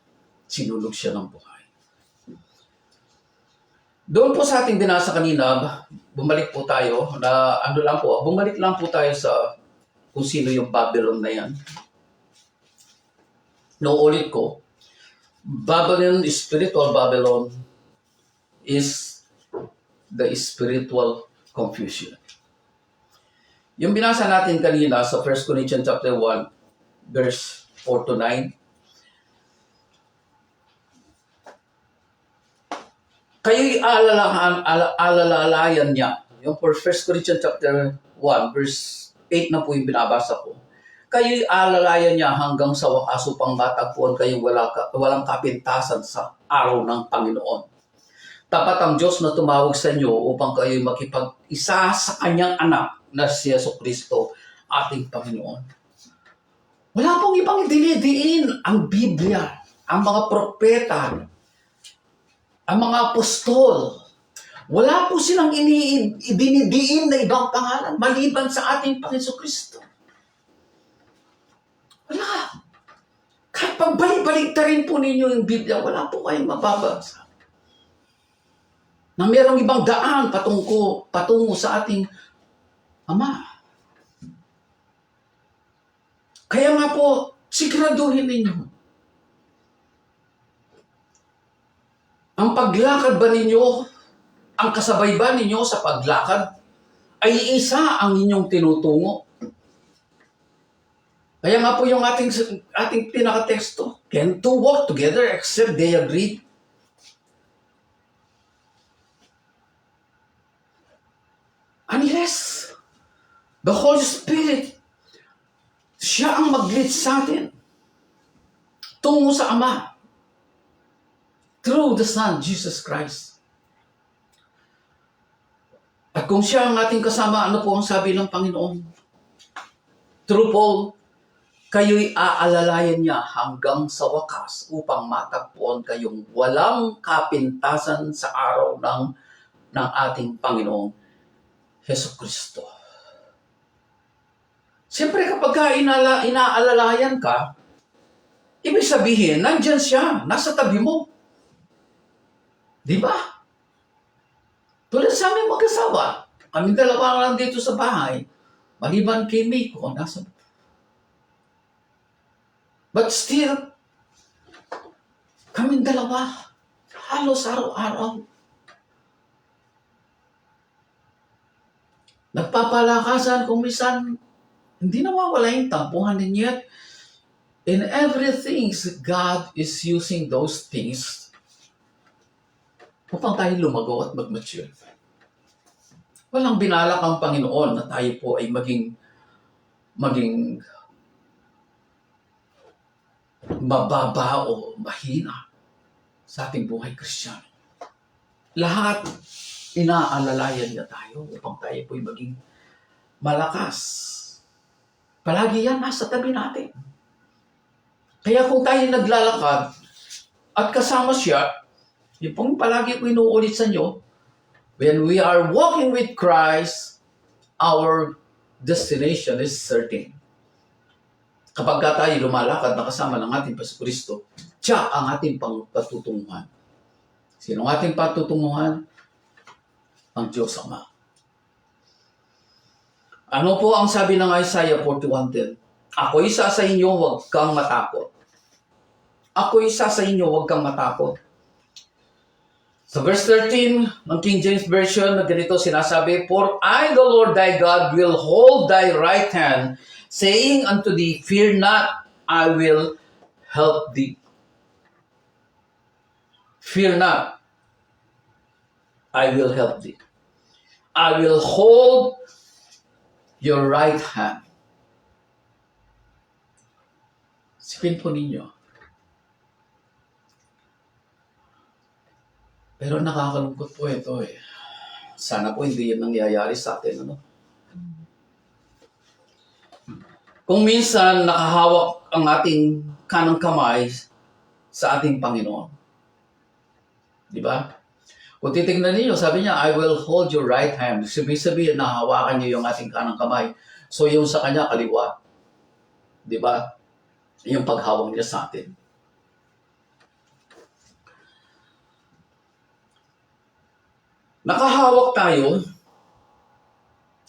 Sinunog siya ng buhay. Doon po sa ating binasa kanina, bumalik po tayo bumalik lang po tayo sa kung sino yung Babylon na yan. Nauulit ko, Babylon, spiritual Babylon, is the spiritual confusion. Yung binasa natin kanina sa 1 Corinthians chapter 1, verse 4 to 9, kayo'y alalalayan niya. Yung 1 Corinthians chapter 1, verse 8 na po yung binabasa ko. Kayo'y alalayan niya hanggang sa wakas upang matagpuan kayong walang kapintasan sa araw ng Panginoon. Tapat ang Diyos na tumawag sa inyo upang kayo'y makipag-isa sa kanyang anak na si Yesu Kristo, ating Panginoon. Wala pong ibang dinidiin ang Biblia, ang mga propeta, ang mga apostol. Wala po silang idinidiin na ibang pangalan maliban sa ating Panginoon Kristo. Wala. Kahit pagbalik-balik na rin po ninyo yung Biblia, wala po kayong mababasa na mayroong ibang daan patungo sa ating Ama. Kaya nga po, siguraduhin ninyo. Ang paglakad ba ninyo, ang kasabay ba ninyo sa paglakad, ay isa ang inyong tinutungo. Kaya nga po yung ating pinakateksto, can two walk together except they agree? Unless the Holy Spirit Siya ang mag-lead sa atin tungo sa Ama through the Son, Jesus Christ. At kung siya ang ating kasama, ano po ang sabi ng Panginoon? Through Paul, kayo'y aalalayan niya hanggang sa wakas upang matagpuan kayong walang kapintasan sa araw ng ating Panginoong Hesus Kristo. Siyempre kapag inaalalayan ka, ibig sabihin, nandyan siya, nasa tabi mo. Di ba? Tulad sa aming mag-asawa, kaming dalawa lang dito sa bahay, maliban kay Miko, nasa. But still, kaming dalawa, halos araw-araw. Nagpapalakasan kung minsan, hindi nawawala yung tampuhan, and yet, in everything, God is using those things upang tayo lumago at mag-mature. Walang binalak ang Panginoon na tayo po ay maging mababa o mahina sa ating buhay Kristiyano. Lahat inaalalayan niya tayo upang tayo po ay maging malakas. Palagi yan nasa tabi natin. Kaya kung tayo naglalakad at kasama siya, yung pong palagi ko inuulit sa inyo, when we are walking with Christ, our destination is certain. Kapag tayo lumalakad na kasama ng ating Pasko Kristo, siya ang ating patutunguhan. Sino ang ating patutunguhan? Ang Diyos Ama. Ano po ang sabi ng Isaiah 41:10? Ako isa sa inyo, huwag kang matakot. Ako isa sa inyo, huwag kang matakot. Sa verse 13 ng King James Version, na ganito sinasabi, For I, the Lord thy God, will hold thy right hand, saying unto thee, Fear not, I will help thee. Fear not, I will help thee. I will hold your right hand. Sipin po ninyo. Pero nakakalungkot po ito eh. Sana po hindi yan nangyayari sa atin, ano? Kung minsan nakahawak ang ating kanang kamay sa ating Panginoon. Di ba? Kung titignan niyo, sabi niya, I will hold your right hand. Sabi-sabihin, nahawakan niyo yung ating kanang kamay. So yung sa kanya, kaliwa. Di ba? Yung paghawak niya sa atin. Nakahawak tayo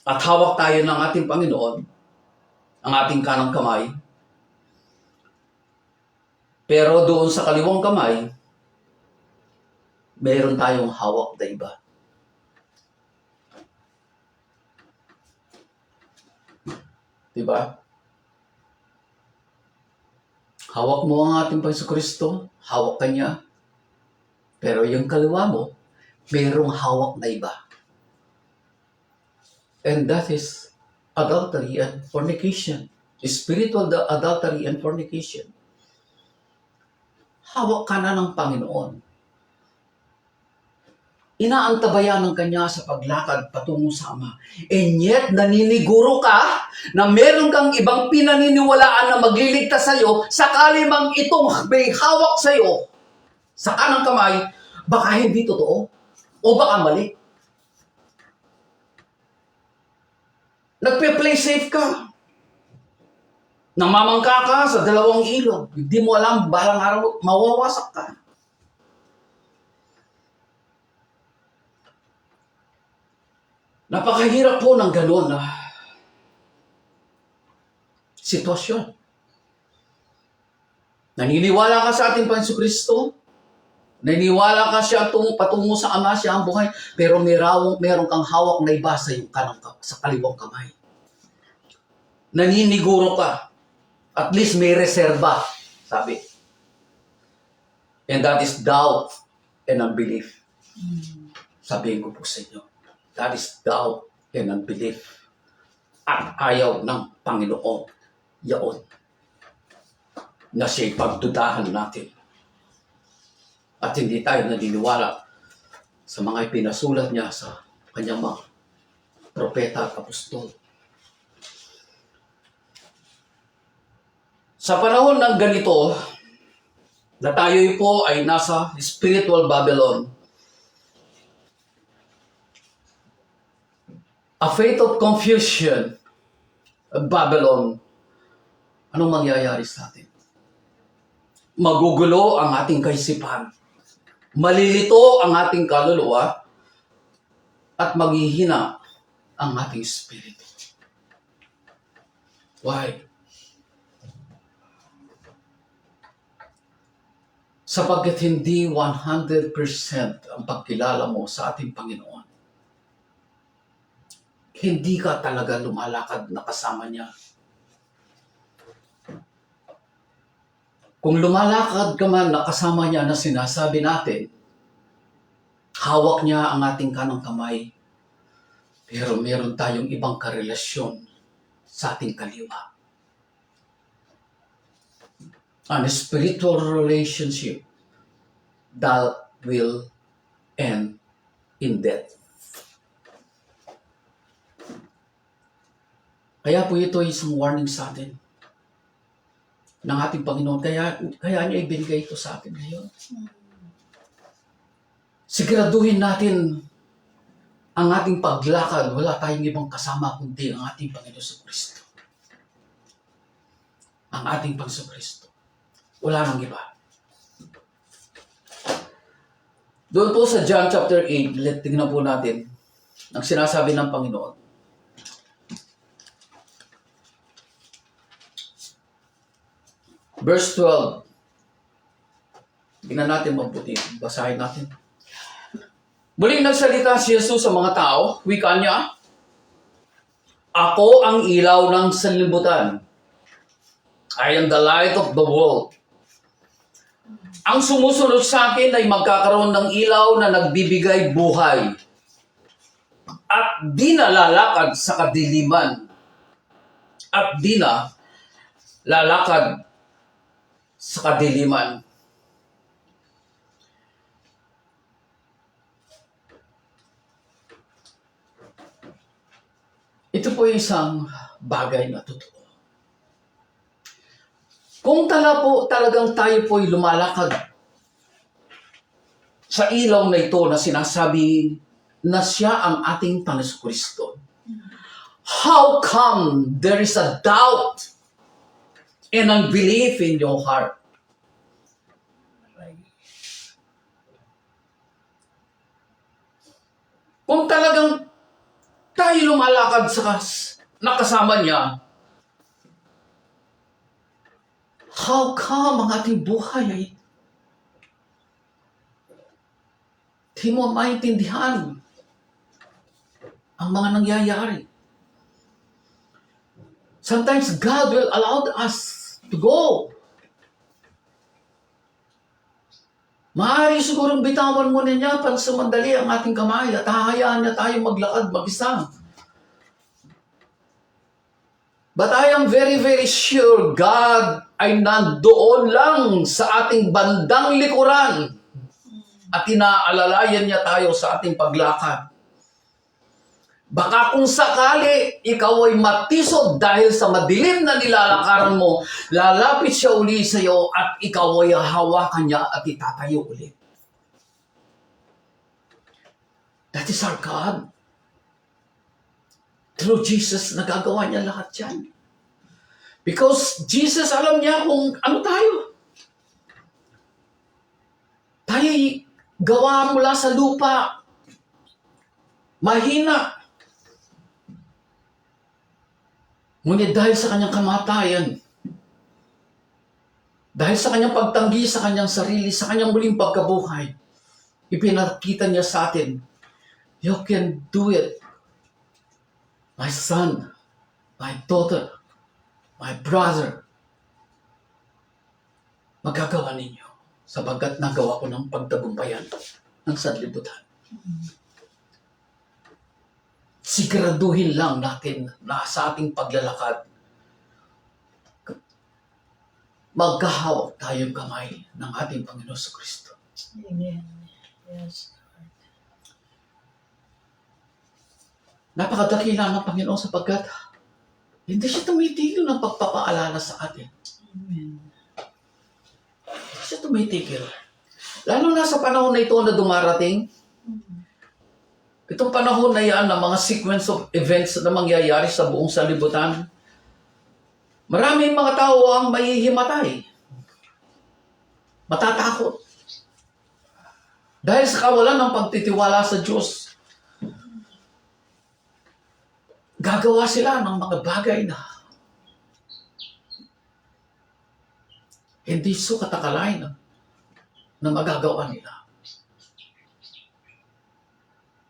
at hawak tayo ng ating Panginoon, ang ating kanang kamay. Pero doon sa kaliwang kamay, meron tayong hawak na iba. Diba? Hawak mo ang ating Panginoon Kristo, hawak ka niya. Pero yung kaliwa mo, merong hawak na iba. And that is adultery and fornication. Spiritual adultery and fornication. Hawak ka na ng Panginoon. Inaantabayan ng Kanya sa paglakad patungo sa Ama. And yet, naniniguro ka na meron kang ibang pinaniniwalaan na magliligtas sa'yo, sakali mang itong may hawak sa'yo sa kanang kamay, baka hindi totoo. O baka mali. Nagpe-play safe ka. Namamangka ka sa dalawang ilog. Hindi mo alam, balang araw, mawawasak ka. Napakahirap po ng gano'n na sitwasyon. Naniniwala ka sa ating Panginoon Kristo, naniniwala ka siya patungo sa Ama, siya ang buhay, pero meron kang hawak na iba sa kaliwang kamay. Naniniguro ka. At least may reserba, sabi. And that is doubt and unbelief. Sabihin ko po sa inyo, that is doubt and unbelief. At ayaw ng Panginoon yaon na siya'y pagdudahan natin. At hindi tayo naniniwala sa mga ipinasulat niya sa kanyang mga propeta at apostol. Sa panahon ng ganito, na tayo po ay nasa spiritual Babylon, a faith of confusion, Babylon, anong mangyayari sa atin? Magugulo ang ating kaisipan, malilito ang ating kaluluwa, at maghihina ang ating espiritu. Why? Sapagkat hindi 100% ang pagkilala mo sa ating Panginoon. Hindi ka talaga lumalakad na kasama niya. Kung lumalakad ka man na kasama niya na sinasabi natin, hawak niya ang ating kanang kamay, pero meron tayong ibang karelasyon sa ating kaliwa. An spiritual relationship that will end in death. Kaya po ito ay isang warning sa atin ng ating Panginoon. Kaya niya ibinigay ito sa atin ngayon. Siguraduhin natin ang ating paglakad, wala tayong ibang kasama kundi ang ating Panginoon sa Kristo. Ang ating Panginoon sa Kristo. Wala nang iba. Doon po sa John chapter 8, tingnan po natin ang sinasabi ng Panginoon. Verse 12. Tingnan natin mabuti. Basahin natin. Muling nagsalita si Jesus sa mga tao, wika niya, "Ako ang ilaw ng sanlibutan. I am the light of the world. Ang sumusunod sa akin ay magkakaroon ng ilaw na nagbibigay buhay at di na lalakad sa kadiliman at di na lalakad sa kadiliman." Ito po isang bagay na totoo. Kung talagang tayo po'y lumalakad sa ilaw na ito na sinasabi na siya ang ating Panginoon Kristo, how come there is a doubt and unbelief in your heart? Kung talagang tayo lumalakad sa nakasama niya, how come ang ating buhay ay di mo maintindihan ang mga nangyayari? Sometimes God will allow us to go. Maaari sigurong bitawan muna niya pansamandali ang ating kamay at hahayaan niya tayo maglakad mag-isa. But I am very, very sure God ay nandoon lang sa ating bandang likuran at inaalalayan niya tayo sa ating paglakad. Baka kung sakali ikaw ay matisod dahil sa madilim na nilalakaran mo, lalapit siya uli sa iyo at ikaw ay hawakan niya at itatayo ulit. That is our God. Through Jesus, nagagawa niya lahat yan. Because Jesus, alam niya kung ano tayo. Tayo'y gawa mula sa lupa. Mahina. Ngunit dahil sa kanyang kamatayan, dahil sa kanyang pagtanggi sa kanyang sarili, sa kanyang muling pagkabuhay, ipinakita niya sa atin, you can do it. My son, my daughter, my brother, magagawa ninyo sapagkat nagawa ko ng pagtagumpayan ng sanlibutan. Siguraduhin lang natin na sa ating paglalakad, magkahawak tayong kamay ng ating Panginoon sa Kristo. Amen. Yes, Lord. Napakadakila ng Panginoon sapagkat hindi siya tumitigil ng pagpapaalala sa atin. Amen. Hindi siya tumitigil. Lalo na sa panahon na ito na dumarating, itong panahon na yan ng mga sequence of events na mangyayari sa buong salibutan, maraming mga tao ang mahihimatay. Matatakot. Dahil sa kawalan ng pagtitiwala sa Diyos, gagawa sila ng mga bagay na hindi sukat akalain na magagawa nila.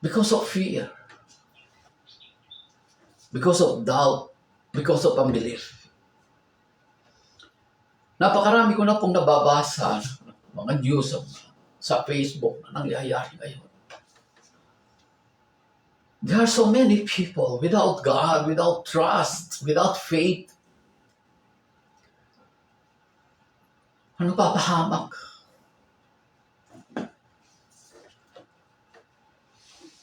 Because of fear. Because of doubt. Because of unbelief. Napakarami ko na pong nababasa mga news sa Facebook na nangyayari ngayon. There are so many people without God, without trust, without faith. Ano papahamak?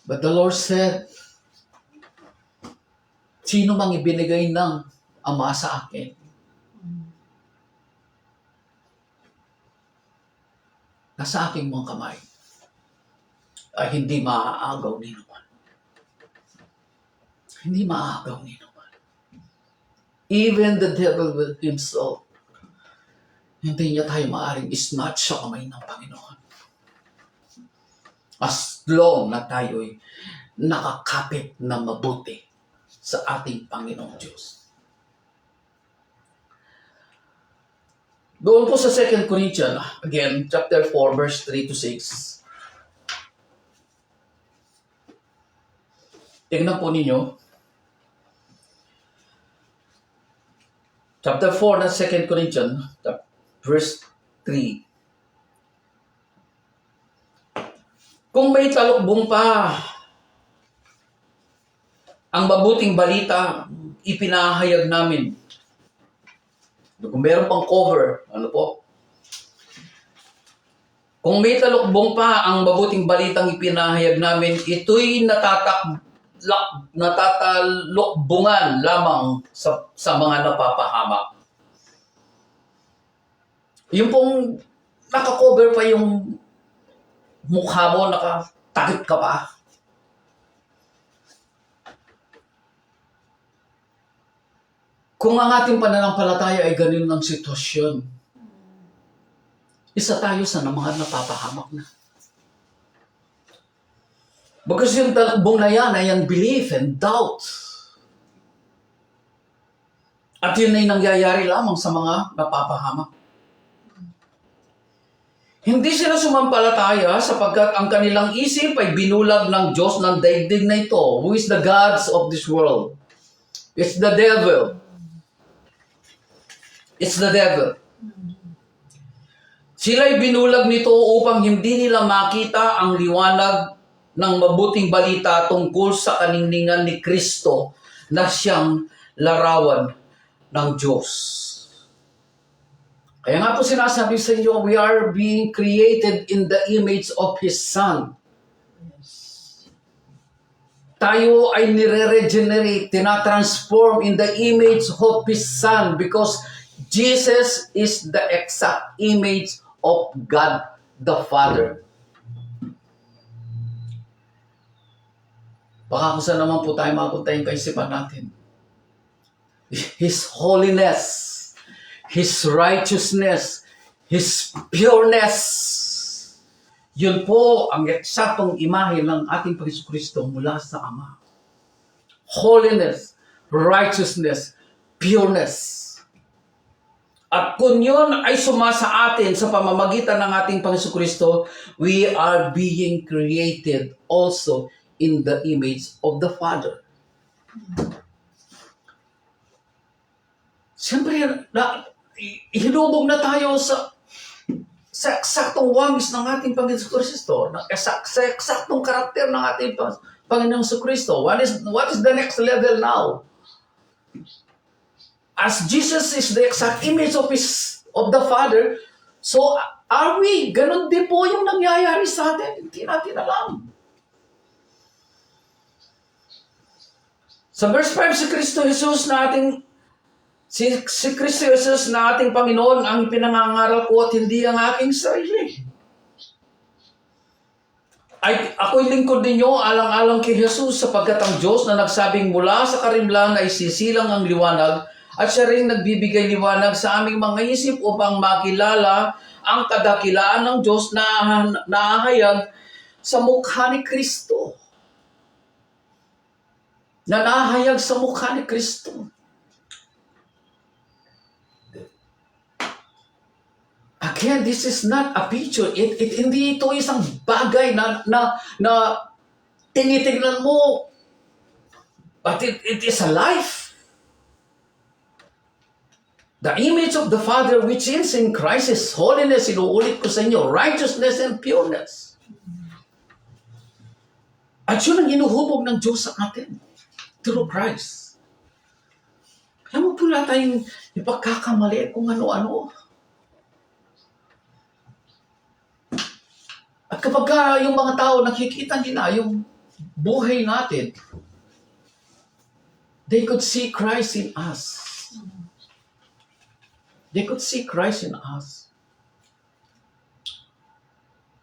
But the Lord said, sino mang ibinigay ng Ama sa akin, nasa aking mga kamay, ay hindi maaagaw ni naman. Hindi maaagaw ni naman. Even the devil will himself, hindi niya tayo maaaring isnatch sa kamay ng Panginoon. As long na tayo'y nakakapit na mabuti sa ating Panginoong Diyos. Doon po sa 2 Corinthians, again, chapter 4, verse 3 to 6. Tingnan po ninyo. Chapter 4 ng 2 Corinthians, verse 3. Kung may talukbong pa ang mabuting balita, ipinahayag namin. Kung meron pang cover, ano po? Kung may talukbong pa ang mabuting balitang ipinahayag namin, ito'y natatalukbungan lamang sa mga napapahamak. Yung pong nakakover pa yung mukha mo, nakatakip ka pa. Kung ang ating pananampalataya ay ganun ng sitwasyon, isa tayo sa mga napapahamak na. Because yung talakbong na yan ay ang belief and doubt. At yun ay nangyayari lamang sa mga napapahamak. Hindi sila sumampalataya sapagkat ang kanilang isip ay binulag ng Diyos ng daigdig na ito. Who is the gods of this world? It's the devil. It's the devil. Sila'y binulag nito upang hindi nila makita ang liwanag ng mabuting balita tungkol sa kaningningan ni Kristo na siyang larawan ng Diyos. Kaya nga po sinasabi sa inyo, we are being created in the image of His Son. Tayo ay nire-regenerate, tina-transform in the image of His Son because Jesus is the exact image of God the Father. Baka kung saan naman po tayo mapunta yung kaisipan natin. His holiness, His righteousness, His pureness. Yun po ang eksaktong imahe ng ating Panginoon Kristo mula sa Ama. Holiness, righteousness, pureness. At kung yun ay sumasa atin sa pamamagitan ng ating Panginoon Kristo, we are being created also in the image of the Father. Siyempre, hinubog na tayo sa eksaktong wangis ng ating Panginoon Kristo, sa eksaktong karakter ng ating Panginoon Kristo. What is the next level now? As Jesus is the exact image of of the Father. So, are we? Ganon din po yung nangyayari sa atin. Hindi natin alam. Sa verse 5, si Kristo Jesus na ating si Kristo Jesus na ating Panginoon ang pinangangaral ko at hindi ang aking sarili. Ako'y lingkod ninyo alang-alang kay Jesus sapagkat ang Diyos na nagsabing mula sa karimlan ay sisilang ang liwanag at siya rin nagbibigay liwanag sa aming mga isip upang makilala ang kadakilaan ng Diyos na nahahayag sa mukha ni Kristo. Na nahahayag sa mukha ni Kristo. Again, this is not a picture. Hindi ito isang bagay na tinitignan mo. But it is a life. The image of the Father which is in Christ is holiness. Inuulit ko sa inyo, righteousness and pureness. At yun ang inuhubog ng Diyos sa atin. Through Christ. Kaya mo pula tayong ipagkakamali kung ano-ano. At kapag yung mga tao nakikita nila yung buhay natin, they could see Christ in us. They could see Christ in us.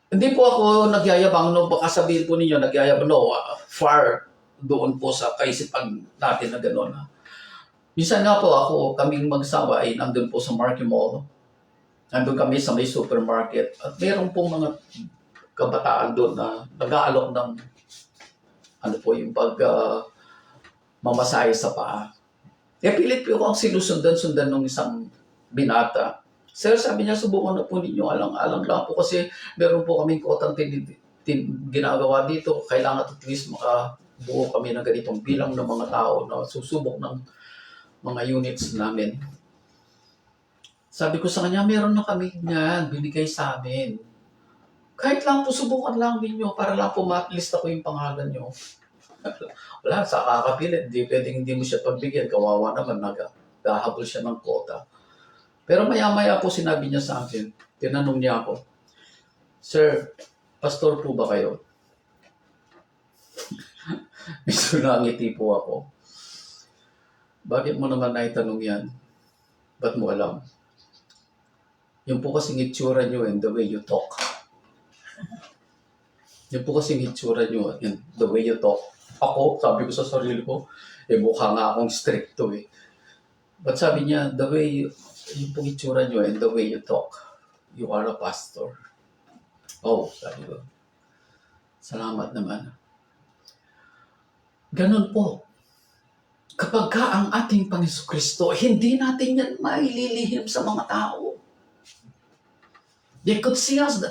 Hindi po ako nagyayabang, no, baka sabihin po ninyo, nagyayabang, no, far doon po sa kaisipan natin na gano'n. Minsan nga po kaming magsawa ay nandun po sa Market Mall. Nandun kami sa may supermarket. At meron pong mga kabataan doon na nag-aalok ng yung mamasahe sa paa. Pilit po ako ang sinusundan-sundan ng isang binata. Sir, sabi niya, subukan na po ninyo, alang-alang lang po kasi meron po kaming kotang ginagawa dito. Kailangan at least makabuo kami ng ganitong bilang ng mga tao na susubok ng mga units namin. Sabi ko sa kanya, meron na kami niyan, binigay sa amin. Kahit lang po, subukan lang ninyo para lang po ma-list ako yung pangalan nyo. Wala, sa kakapilit, hindi mo siya pagbigyan. Kawawa naman, naghahabol siya ng quota. Pero maya-maya po sinabi niya sa akin, tinanong niya ako, Sir, pastor po ba kayo? Medyo nangiti po ako. Bakit mo naman naitanong yan? Ba't mo alam? Yung po kasing itsura nyo and the way you talk. Yung po kasing itsura nyo and the way you talk. Ako, sabi ko sa sarili ko, mukha nga akong stricto eh. But sabi niya, the way yung po itsura nyo and the way you talk, you are a pastor. Oh, sabi ko. Salamat naman. Ganun po. Kapag ang ating Panginoon Kristo, hindi natin yan maililihim sa mga tao. They could see us,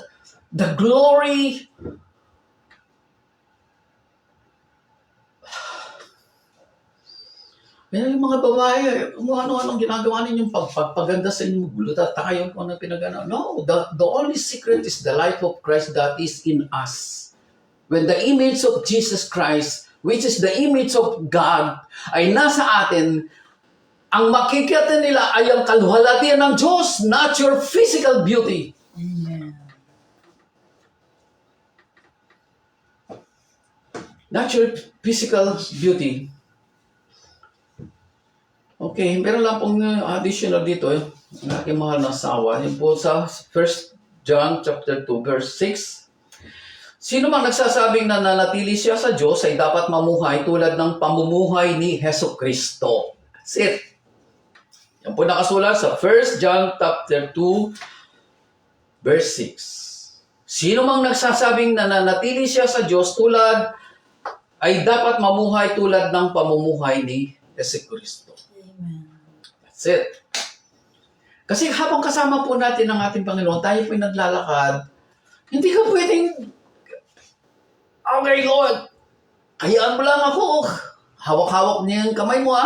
the glory. Kaya yung mga babae, kung ano-anong ginagawa ninyong pagpaganda sa inyong guluta, tayo kung ano pinagana. No, the only secret is the life of Christ that is in us. When the image of Jesus Christ, which is the image of God, ay nasa atin, ang makikita nila ay ang kaluhalatian ng Diyos, not your physical beauty. Amen. Not your physical beauty. Okay, meron lang pong additional dito, ang aking mahal na asawa. Yung po sa 1 John chapter 2, verse 6. Sino mang nagsasabing na nanatili siya sa Diyos ay dapat mamuhay tulad ng pamumuhay ni Hesus Kristo. That's it. Yan po nakasulat sa 1 John chapter 2, verse 6. Sino mang nagsasabing na nanatili siya sa Diyos ay dapat mamuhay tulad ng pamumuhay ni Hesus Kristo. Amen. That's it. Kasi habang kasama po natin ang ating Panginoon, tayo po'y naglalakad, hindi ka pwedeng, okay Lord, hayaan mo lang ako, hawak-hawak niya yung kamay mo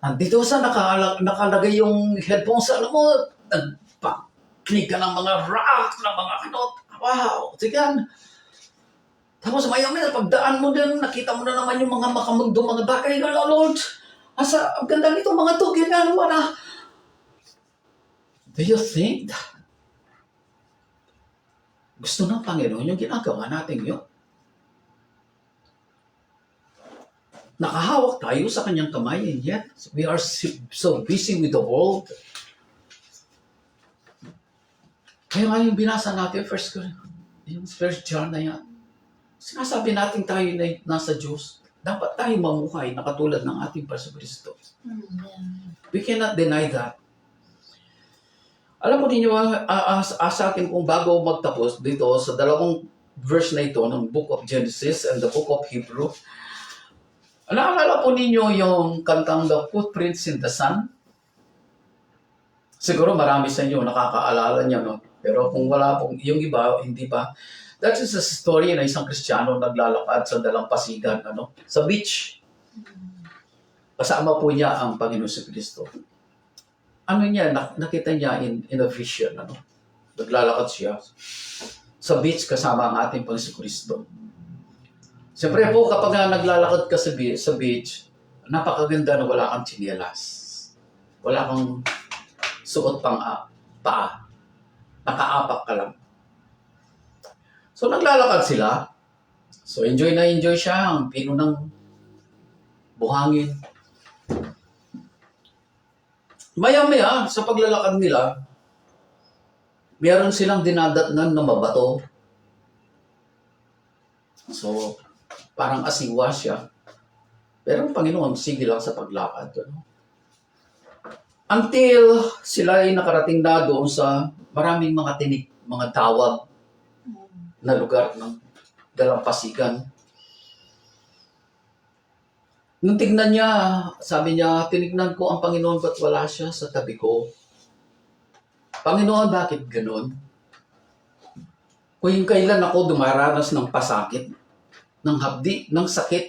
Andito sa nakalagay yung headphones, alam mo, nagpakinig ka ng mga rock, ng mga wow, sigan. Tapos maya-maya, pagdaan mo din, nakita mo na naman yung mga makamundo, mga bagay na Lord. Ang ganda nito, mga tugin na naman Do you think gusto ng Panginoon yung ginagawa natin yun? Nakahawak tayo sa kanyang kamay and yet we are so busy with the world. Kaya nga yung binasa natin, yung first John na yan, sinasabi natin tayo na nasa Diyos. Dapat tayo mamuhay na katulad ng ating Pastor Amen. We cannot deny that. Alam mo ninyo, sa akin kung bago magtapos dito sa dalawang verse na ito ng Book of Genesis and the Book of Hebrew, naalala po ninyo yung kantang The Footprints in the Sun? Siguro marami sa inyo nakakaalala niya, no? Pero kung wala pong, yung iba, hindi pa. That is a story na isang Kristiyano naglalakad sa dalampasigan, sa beach. Kasama po niya ang Panginoon si Kristo. Nakita niya in a vision, Naglalakad siya sa beach kasama ang ating Panginoon si Kristo. Siyempre po, kapag naglalakad ka sa beach, napakaganda na wala kang tsinelas. Wala kang suot pang paa. Nakaapak ka lang. So, naglalakad sila. So, enjoy na enjoy siya. Ang pino ng buhangin. Maya-maya, sa paglalakad nila, meron silang dinadatnan na mabato. So, parang asiwa siya. Pero ang Panginoon, sige lang sa paglakad. Until sila ay nakarating na doon sa maraming mga tinik, mga tawag na lugar ng dalampasigan. Nung tignan niya, sabi niya, tinignan ko ang Panginoon ba't wala siya sa tabi ko? Panginoon, bakit ganun? Kung kailan ako dumaranas ng pasakit, ng hapdi, ng sakit,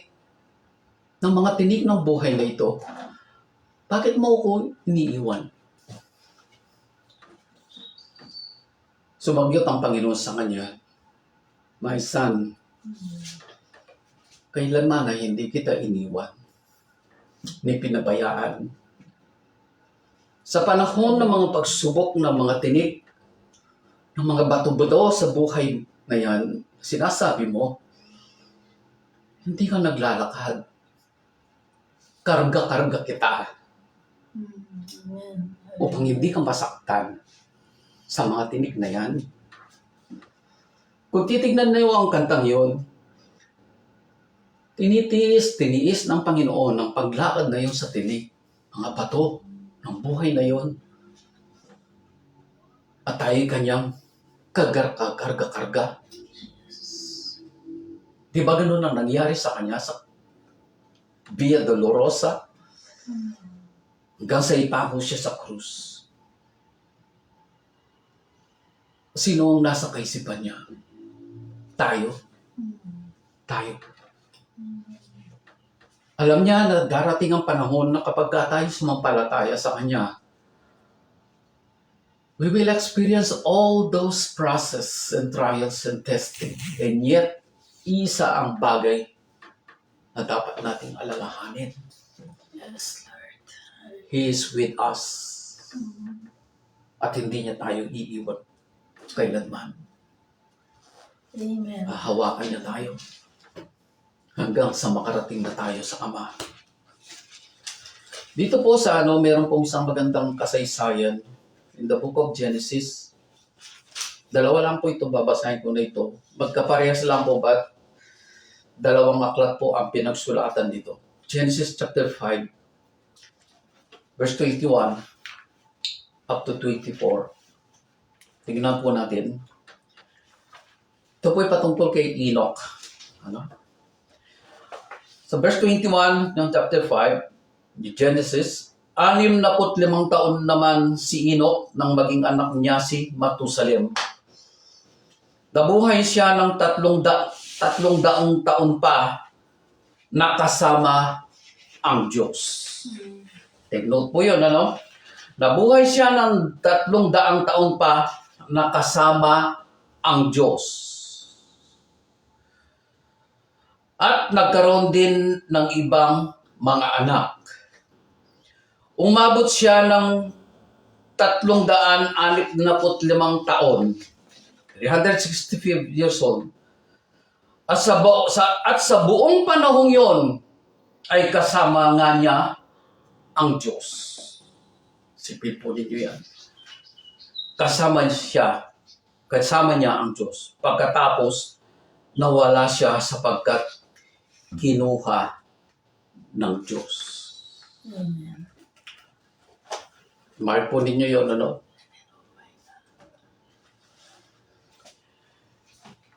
ng mga tinik ng buhay na ito, bakit mo ako iniiwan? Sumagyot ang Panginoon sa kanya, My son, kailanman na hindi kita iniwan, ni pinabayaan. Sa panahon ng mga pagsubok ng mga tinik, ng mga bato-bato sa buhay na yan, sinasabi mo, hindi ka naglalakad. Karga-karga kita Amen. upang hindi ka masaktan sa mga tinik na yan. Kung titignan na ang kantang yon, tiniis ng Panginoon ang paglakad na yon sa tinik, mga bato ng buhay na yon. At tayo kanyang karga-karga. Di ba ganun ang nangyari sa kanya sa Via Dolorosa? Hanggang sa ipako siya sa krus. Sino ang nasa kaisipan niya? Tayo. Alam niya na darating ang panahon na kapag tayo sumampalataya sa Kanya, we will experience all those process and trials and testing. And yet, isa ang bagay na dapat nating alalahanin. Yes, Lord. He is with us. At hindi niya tayo iiwan kailanman. Amen. Hawakan niya tayo hanggang sa makarating na tayo sa Ama. Dito po sa meron pong isang magandang kasaysayan in the Book of Genesis. Dalawa lang po ito, babasahin ko na ito. Magkaparehas lang po ba? Dalawang aklat po ang pinagsulatan dito. Genesis chapter 5, verse 21 up to 24. Tingnan po natin. Ito po ay patungkol kay Enoch. Sa verse 21 ng chapter 5, di Genesis, 65 taon naman si Enoch nang maging anak niya si Matusalem. Nabuhay siya ng 300 taon pa nakasama ang Diyos. Take note po yun, Nabuhay siya ng 300 taon pa nakasama ang Diyos. At nagkaroon din ng ibang mga anak. Umabot siya ng 365 taon, 365 years old, at sa buong panahong yon ay kasama nga niya ang Diyos. Sipin po ninyo yan. Kasama niya ang Diyos. Pagkatapos, nawala siya sapagkat kinuha ng Diyos. Amen. Mark po ninyo yun, ano?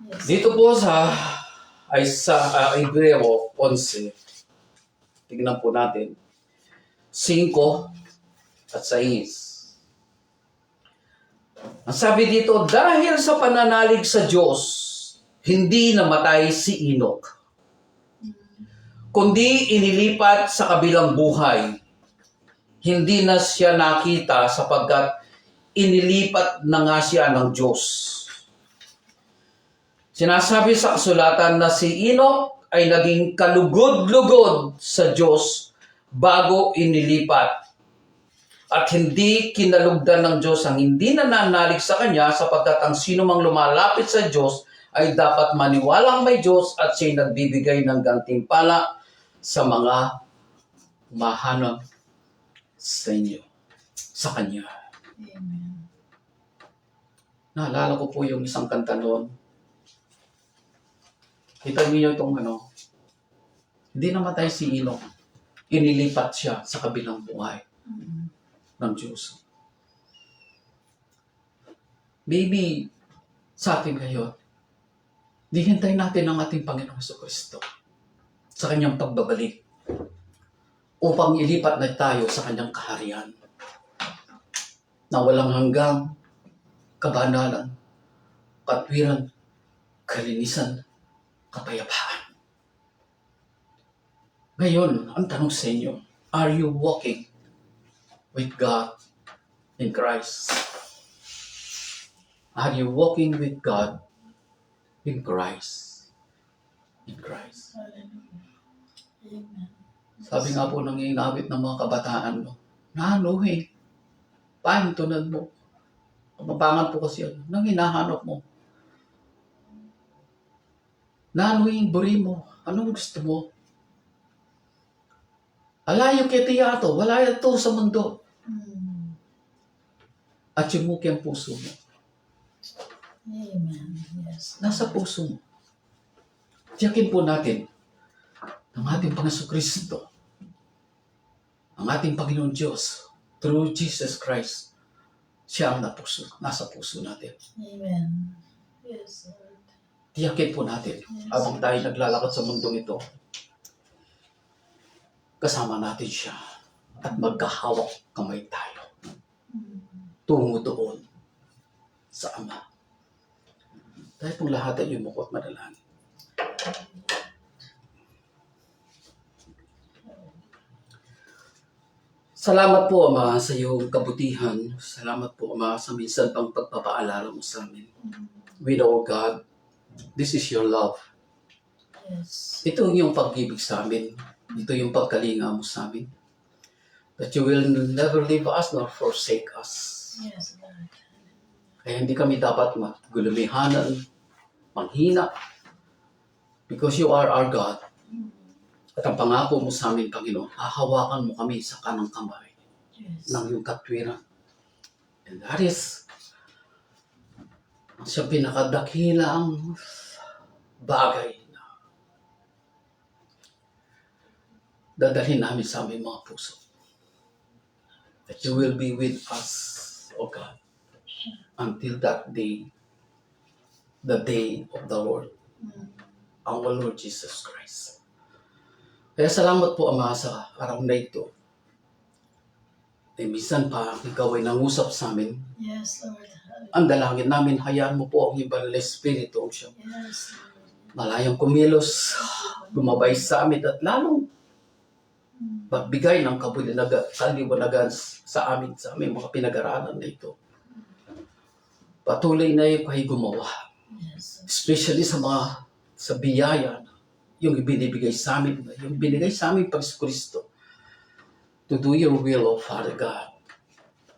Yes. Dito po sa Hebreo 11, tignan po natin, 5 at 6. Ang sabi dito, dahil sa pananalig sa Diyos, hindi namatay si Enoch, kundi inilipat sa kabilang buhay. Hindi na siya nakita sapagkat inilipat na nga siya ng Diyos. Sinasabi sa kasulatan na si Enoch ay naging kalugod-lugod sa Diyos bago inilipat. At hindi kinalugdan ng Diyos ang hindi nananalig sa Kanya sapagkat ang sino mang lumalapit sa Diyos ay dapat maniwalang may Diyos at siya'y nagbibigay ng gantimpala sa mga mahanap sa inyo, sa Kanya. Amen. Naalala ko po yung isang kanta noon. Kita niyo itong hindi namatay si Enoch. Inilipat siya sa kabilang buhay ng Diyos. Maybe sa atin ngayon, hihintay natin ang ating Panginoong Jesucristo sa kanyang pagbabalik upang ilipat na tayo sa kanyang kaharian na walang hanggang kabanalan, katwiran, kalinisan, kapayapaan. Ngayon, ang tanong sa inyo, are you walking with God in Christ? Are you walking with God in Christ? In Christ. Hallelujah. Amen. Sabi nga po ng inawit ng mga kabataan, pahintunan mo. Mabangan po kasi yan. Nang hinahanap mo. Yung buri mo. Anong gusto mo? Alayo kaya ito. Wala ito sa mundo. At yumuki ang puso mo. Amen. Yes. Nasa puso mo. Tiyakin po natin ang ating Panginoon Kristo, ang ating Panginoon Diyos, through Jesus Christ, siya ang nasa puso natin. Amen. Yes, Lord. Tiyakin po natin, habang tayo naglalakad sa mundong ito, kasama natin siya at magkahawak kamay tayo. Tungo doon sa Ama. Tayo pong lahat ay yumuko at manalangin. Salamat po, Ama, sa iyong kabutihan. Salamat po, Ama, sa minsan pang pagpapaalala mo sa amin. We know, God, this is your love. Yes. Ito yung pag-ibig sa amin. Ito yung pagkalinga mo sa amin. That you will never leave us nor forsake us. Yes, Lord. Kaya hindi kami dapat magulumihanan, manghina. Because you are our God. At ang pangako mo sa amin, Panginoon, hahawakan mo kami sa kanang kamay Yes. ng iyong katwiran. And that is ang siyang pinakadakilang bagay na dadalhin namin sa aming mga puso. That you will be with us, O God, until that day, the day of the Lord, our Lord Jesus Christ. Kaya salamat po, Ama, sa araw na ito. Minsan pa, ikaw ay nangusap sa amin. Yes, Lord. Ang dalangin namin, hayaan mo po ang ibang Espiritu ang siyang Yes, Lord. malayang kumilos, gumabay sa amin at lalong magbigay ng kaliwanagan sa amin, sa aming mga pinag-aralan na ito. Patuloy na kayo gumawa. Yes. Especially sa biyaya yung ibinibigay sa amin, yung binigay sa amin Panginoon Kristo, to do your will, O Father God.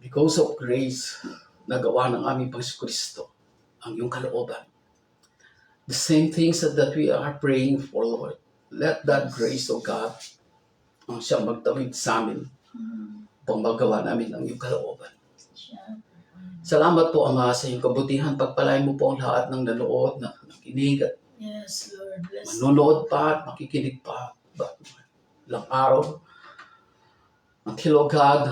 because of grace na gawa ng aming Panginoon Kristo ang iyong kalooban. The same things that we are praying for, Lord. Let that grace, O God, ang siyang magtawid sa amin upang magawa namin ang iyong kalooban. Salamat po, Ama, sa iyong kabutihan. Pagpalain mo po ang lahat ng nanood, na nakinig at Yes, Lord. Bless manunood pa at makikinig pa. Ilang araw, until, O God,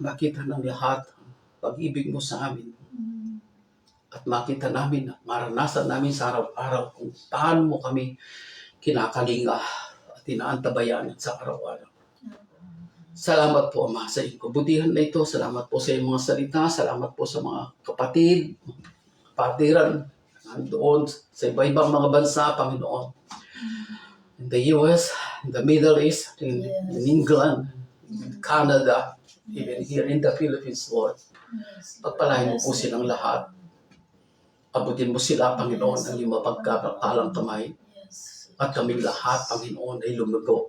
makita ng lahat ang pag-ibig mo sa amin. At makita namin, maranasan namin sa araw-araw kung paano mo kami kinakalinga at inaantabayan sa araw-araw. Salamat po, Ama, sa iyong kabutihan na ito. Salamat po sa iyong mga salita. Salamat po sa mga kapatid, kapatiran, nandoon sa iba-ibang mga bansa, Panginoon. In the US, in the Middle East, in England, in Canada, even here in the Philippines, Lord. Yes. Pagpalain mo po silang lahat. Abutin mo sila, Panginoon, ang iyong mapagkapalang kamay. Yes. At kaming lahat, Panginoon, ay lumago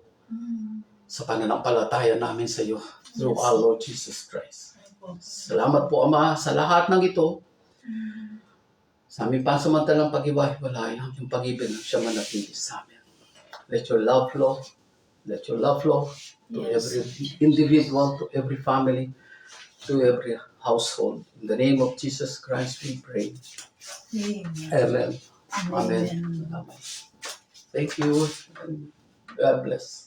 sa pananampalataya namin sa iyo through our Lord Jesus Christ. Salamat po, Ama, sa lahat ng ito. Sa aming pansamantalang pag-iwahiwalay, ang iyong pag-ibig ng siya manatili sa amin. Let your love flow. Let your love flow to every individual, to every family, to every household. In the name of Jesus Christ, we pray. Amen. Amen. Amen. Amen. Thank you. And God bless.